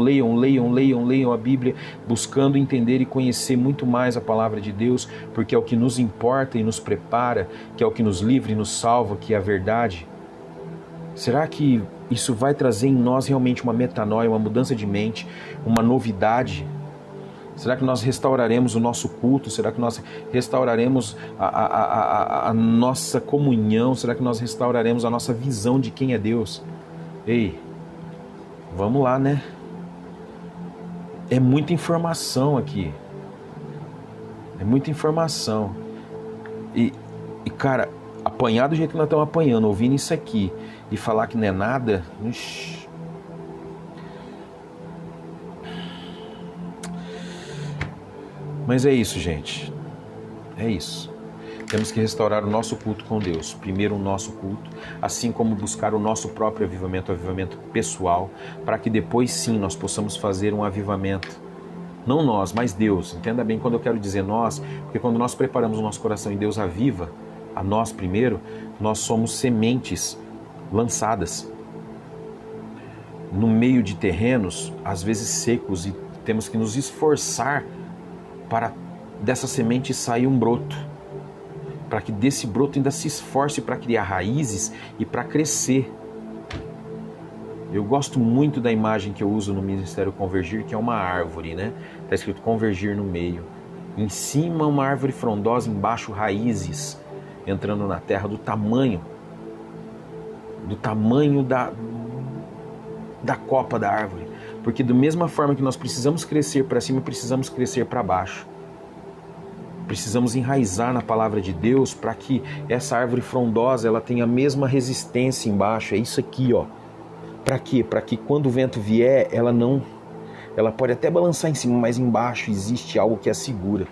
Speaker 1: a Bíblia, buscando entender e conhecer muito mais a palavra de Deus, porque é o que nos importa e nos prepara, que é o que nos livra e nos salva, que é a verdade. Será que isso vai trazer em nós realmente uma metanoia, uma mudança de mente, uma novidade? Será que nós restauraremos o nosso culto? Será que nós restauraremos a nossa comunhão? Será que nós restauraremos a nossa visão de quem é Deus? Ei, vamos lá, né? É muita informação aqui. É muita informação. E cara, apanhar do jeito que nós estamos apanhando, ouvindo isso aqui e falar que não é nada... Mas é isso, gente. É isso. Temos que restaurar o nosso culto com Deus. Primeiro o nosso culto, assim como buscar o nosso próprio avivamento, o avivamento pessoal, para que depois sim nós possamos fazer um avivamento. Não nós, mas Deus. Entenda bem quando eu quero dizer nós, porque quando nós preparamos o nosso coração e Deus aviva a nós primeiro, nós somos sementes lançadas no meio de terrenos, às vezes secos, e temos que nos esforçar para dessa semente sair um broto, para que desse broto ainda se esforce para criar raízes e para crescer. Eu gosto muito da imagem que eu uso no Ministério Convergir, que é uma árvore, né? Está escrito convergir no meio. Em cima uma árvore frondosa, embaixo raízes entrando na terra do tamanho da copa da árvore. Porque da mesma forma que nós precisamos crescer para cima, precisamos crescer para baixo. Precisamos enraizar na palavra de Deus para que essa árvore frondosa ela tenha a mesma resistência embaixo. É isso aqui, ó. Para quê? Para que quando o vento vier, ela pode até balançar em cima, mas embaixo existe algo que a segura.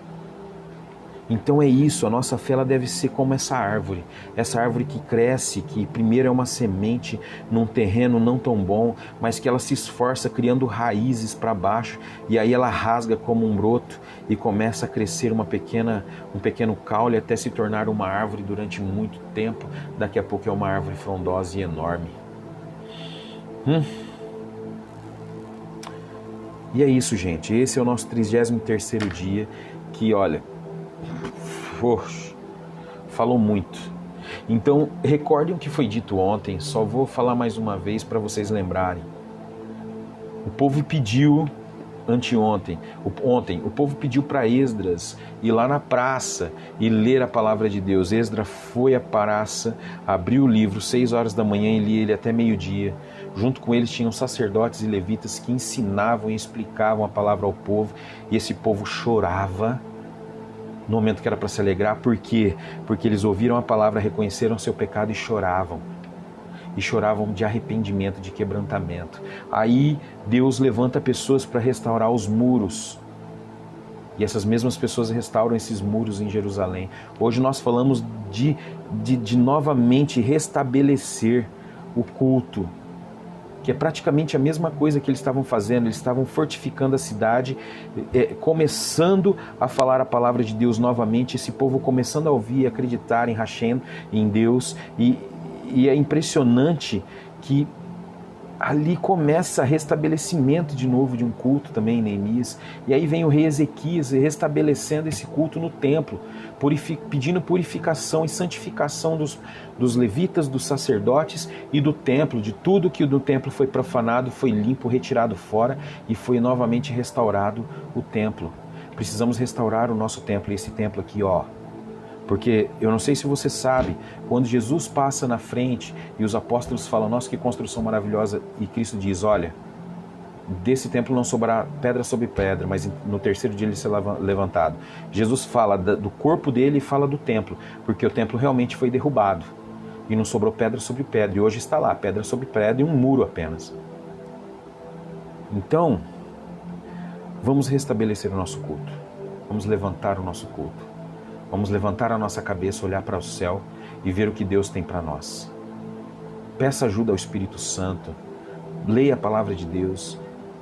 Speaker 1: Então é isso, a nossa fé ela deve ser como essa árvore que cresce, que primeiro é uma semente num terreno não tão bom, mas que ela se esforça criando raízes para baixo, e aí ela rasga como um broto e começa a crescer um pequeno caule até se tornar uma árvore durante muito tempo. Daqui a pouco é uma árvore frondosa e enorme. E é isso, gente, esse é o nosso 33º dia, que olha, poxa, falou muito. Então, recordem o que foi dito ontem, só vou falar mais uma vez para vocês lembrarem. O povo pediu, ontem, o povo pediu para Esdras ir lá na praça e ler a palavra de Deus. Esdras foi à praça, abriu o livro, 6 horas da manhã, e lia ele até meio-dia. Junto com eles tinham sacerdotes e levitas que ensinavam e explicavam a palavra ao povo, e esse povo chorava no momento que era para se alegrar. Por quê? Porque eles ouviram a palavra, reconheceram seu pecado e choravam. E choravam de arrependimento, de quebrantamento. Aí Deus levanta pessoas para restaurar os muros. E essas mesmas pessoas restauram esses muros em Jerusalém. Hoje nós falamos de novamente restabelecer o culto, que é praticamente a mesma coisa que eles estavam fazendo. Eles estavam fortificando a cidade, começando a falar a palavra de Deus novamente, esse povo começando a ouvir, acreditar em Hashem, em Deus, e é impressionante que ali começa restabelecimento de novo de um culto também em Neemias, e aí vem o rei Ezequias restabelecendo esse culto no templo, pedindo purificação e santificação dos levitas, dos sacerdotes e do templo, de tudo que do templo foi profanado, foi limpo, retirado fora, e foi novamente restaurado o templo. Precisamos restaurar o nosso templo, esse templo aqui, ó. Porque eu não sei se você sabe, quando Jesus passa na frente e os apóstolos falam, nossa, que construção maravilhosa, e Cristo diz, olha, desse templo não sobrará pedra sobre pedra, mas no 3º dia ele será levantado. Jesus fala do corpo dele e fala do templo, porque o templo realmente foi derrubado e não sobrou pedra sobre pedra, e hoje está lá, pedra sobre pedra e um muro apenas. Então, vamos restabelecer o nosso culto, vamos levantar o nosso culto. Vamos levantar a nossa cabeça, olhar para o céu e ver o que Deus tem para nós. Peça ajuda ao Espírito Santo, leia a palavra de Deus,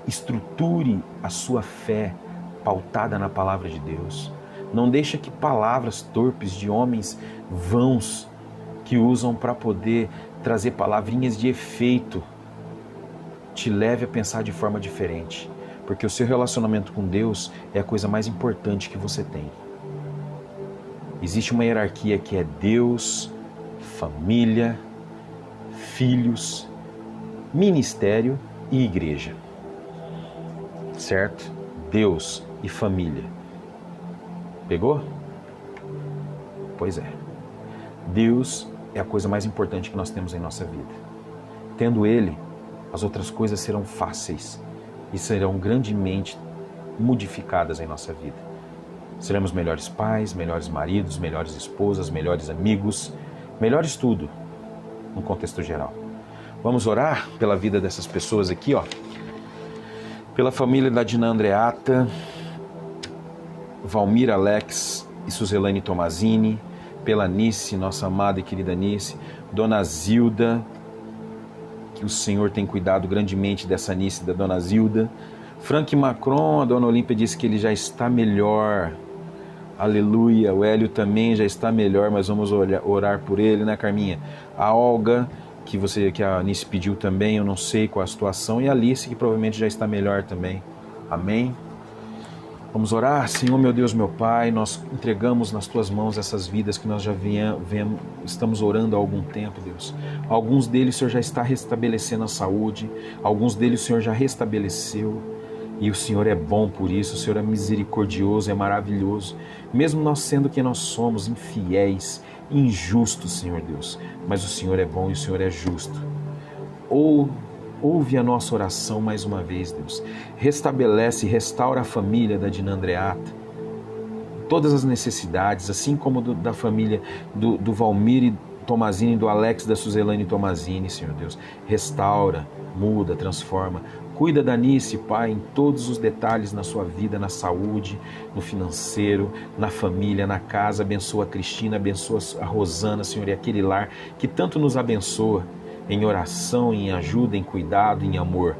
Speaker 1: estruture a sua fé pautada na palavra de Deus. Não deixe que palavras torpes de homens vãos que usam para poder trazer palavrinhas de efeito te leve a pensar de forma diferente, porque o seu relacionamento com Deus é a coisa mais importante que você tem. Existe uma hierarquia que é Deus, família, filhos, ministério e igreja. Certo? Deus e família. Pegou? Pois é. Deus é a coisa mais importante que nós temos em nossa vida. Tendo Ele, as outras coisas serão fáceis e serão grandemente modificadas em nossa vida. Seremos melhores pais, melhores maridos, melhores esposas, melhores amigos, melhores tudo, no contexto geral. Vamos orar pela vida dessas pessoas aqui, ó. Pela família da Dina Andreata, Valmir Alex e Suzelaine Tomazini, pela Nice, nossa amada e querida Nice, Dona Zilda, que o Senhor tem cuidado grandemente dessa Nice, da Dona Zilda. Frank Macron, a Dona Olímpia disse que ele já está melhor. Aleluia, o Hélio também já está melhor, mas vamos orar por ele, né, Carminha? A Olga, que a Anice pediu também, eu não sei qual a situação, e a Alice, que provavelmente já está melhor também. Amém? Vamos orar? Senhor, meu Deus, meu Pai, nós entregamos nas Tuas mãos essas vidas que nós já estamos orando há algum tempo, Deus. Alguns deles o Senhor já está restabelecendo a saúde, alguns deles o Senhor já restabeleceu. E o Senhor é bom por isso, o Senhor é misericordioso, é maravilhoso. Mesmo nós sendo quem nós somos, infiéis, injustos, Senhor Deus. Mas o Senhor é bom e o Senhor é justo. Ouve a nossa oração mais uma vez, Deus. Restabelece, restaura a família da Dina Andreata. Todas as necessidades, assim como da família do Valmir Tomazini, do Alex, da Suzelaine Tomazini, Senhor Deus. Restaura, muda, transforma. Cuida da Nice, Pai, em todos os detalhes na sua vida, na saúde, no financeiro, na família, na casa. Abençoa a Cristina, abençoa a Rosana, Senhor, e aquele lar que tanto nos abençoa em oração, em ajuda, em cuidado, em amor.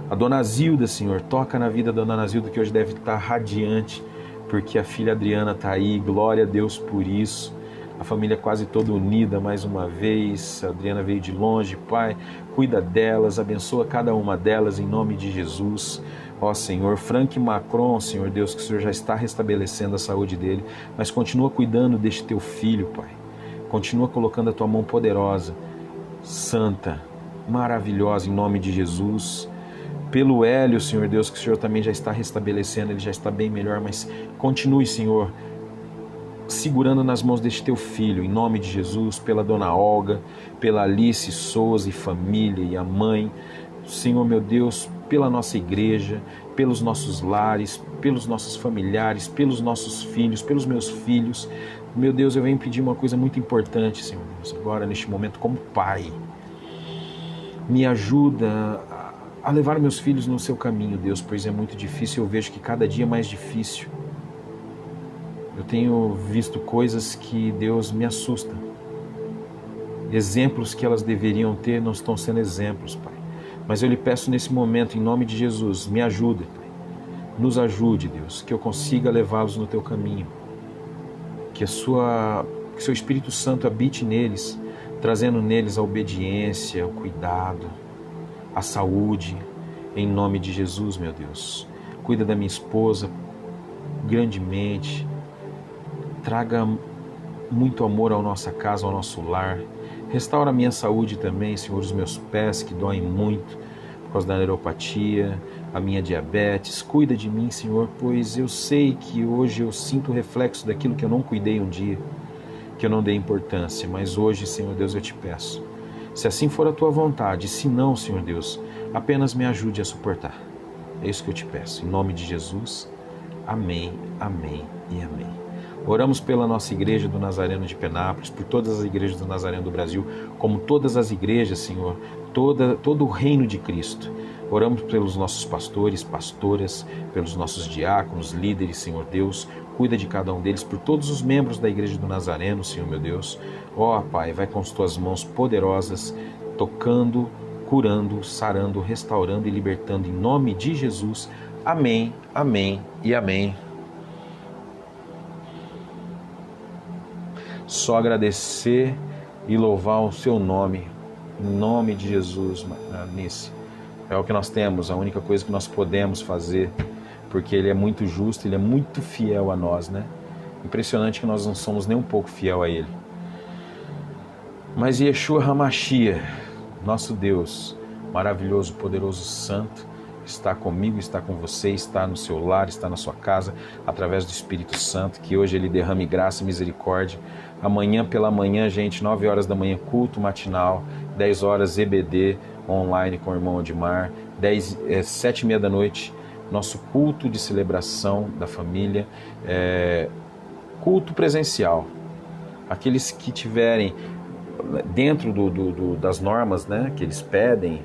Speaker 1: A Dona Zilda, Senhor, toca na vida da Dona Zilda, que hoje deve estar radiante, porque a filha Adriana está aí, glória a Deus por isso. A família quase toda unida mais uma vez. A Adriana veio de longe, Pai, cuida delas, abençoa cada uma delas em nome de Jesus. Ó Senhor, Frank Macron, Senhor Deus, que o Senhor já está restabelecendo a saúde dele, mas continua cuidando deste teu filho, Pai. Continua colocando a tua mão poderosa, santa, maravilhosa, em nome de Jesus. Pelo Hélio, Senhor Deus, que o Senhor também já está restabelecendo, ele já está bem melhor, mas continue, Senhor, segurando nas mãos deste teu filho, em nome de Jesus, pela Dona Olga, pela Alice Souza e família e a mãe, Senhor meu Deus, pela nossa igreja, pelos nossos lares, pelos nossos familiares, pelos nossos filhos, pelos meus filhos. Meu Deus, eu venho pedir uma coisa muito importante, Senhor Deus, agora neste momento como pai. Me ajuda a levar meus filhos no seu caminho, Deus, pois é muito difícil, eu vejo que cada dia é mais difícil. Eu tenho visto coisas que, Deus, me assusta. Exemplos que elas deveriam ter não estão sendo exemplos, Pai. Mas eu lhe peço nesse momento, em nome de Jesus, me ajude, Pai. Nos ajude, Deus, que eu consiga levá-los no teu caminho. Que seu Espírito Santo habite neles, trazendo neles a obediência, o cuidado, a saúde, em nome de Jesus, meu Deus. Cuida da minha esposa grandemente. Traga muito amor à nossa casa, ao nosso lar. Restaura a minha saúde também, Senhor, os meus pés que doem muito por causa da neuropatia, a minha diabetes. Cuida de mim, Senhor, pois eu sei que hoje eu sinto o reflexo daquilo que eu não cuidei um dia, que eu não dei importância. Mas hoje, Senhor Deus, eu te peço, se assim for a tua vontade, se não, Senhor Deus, apenas me ajude a suportar. É isso que eu te peço, em nome de Jesus. Amém, amém e amém. Oramos pela nossa igreja do Nazareno de Penápolis, por todas as igrejas do Nazareno do Brasil, como todas as igrejas, Senhor, todo o reino de Cristo. Oramos pelos nossos pastores, pastoras, pelos nossos diáconos, líderes, Senhor Deus. Cuida de cada um deles, por todos os membros da igreja do Nazareno, Senhor meu Deus. Ó Pai, vai com as tuas mãos poderosas, tocando, curando, sarando, restaurando e libertando, em nome de Jesus. Amém, amém e amém. Só agradecer e louvar o seu nome, em nome de Jesus, Nice. É o que nós temos, a única coisa que nós podemos fazer, porque Ele é muito justo, Ele é muito fiel a nós, né? Impressionante que nós não somos nem um pouco fiel a Ele. Mas Yeshua HaMashiach, nosso Deus, maravilhoso, poderoso, santo, está comigo, está com você, está no seu lar, está na sua casa, através do Espírito Santo, que hoje Ele derrame graça e misericórdia. Amanhã pela manhã, gente, 9 horas da manhã, culto matinal, 10 horas EBD, online com o irmão Odimar, 7h30 da noite, nosso culto de celebração da família, culto presencial. Aqueles que tiverem dentro das normas, né, que eles pedem,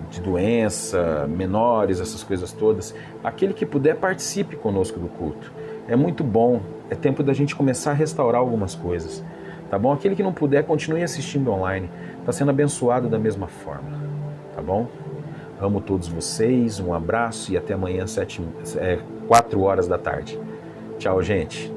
Speaker 1: de doença, menores, essas coisas todas, aquele que puder, participe conosco do culto. É muito bom, é tempo da gente começar a restaurar algumas coisas, tá bom? Aquele que não puder, continue assistindo online, está sendo abençoado da mesma forma, tá bom? Amo todos vocês, um abraço e até amanhã, 4 horas da tarde. Tchau, gente.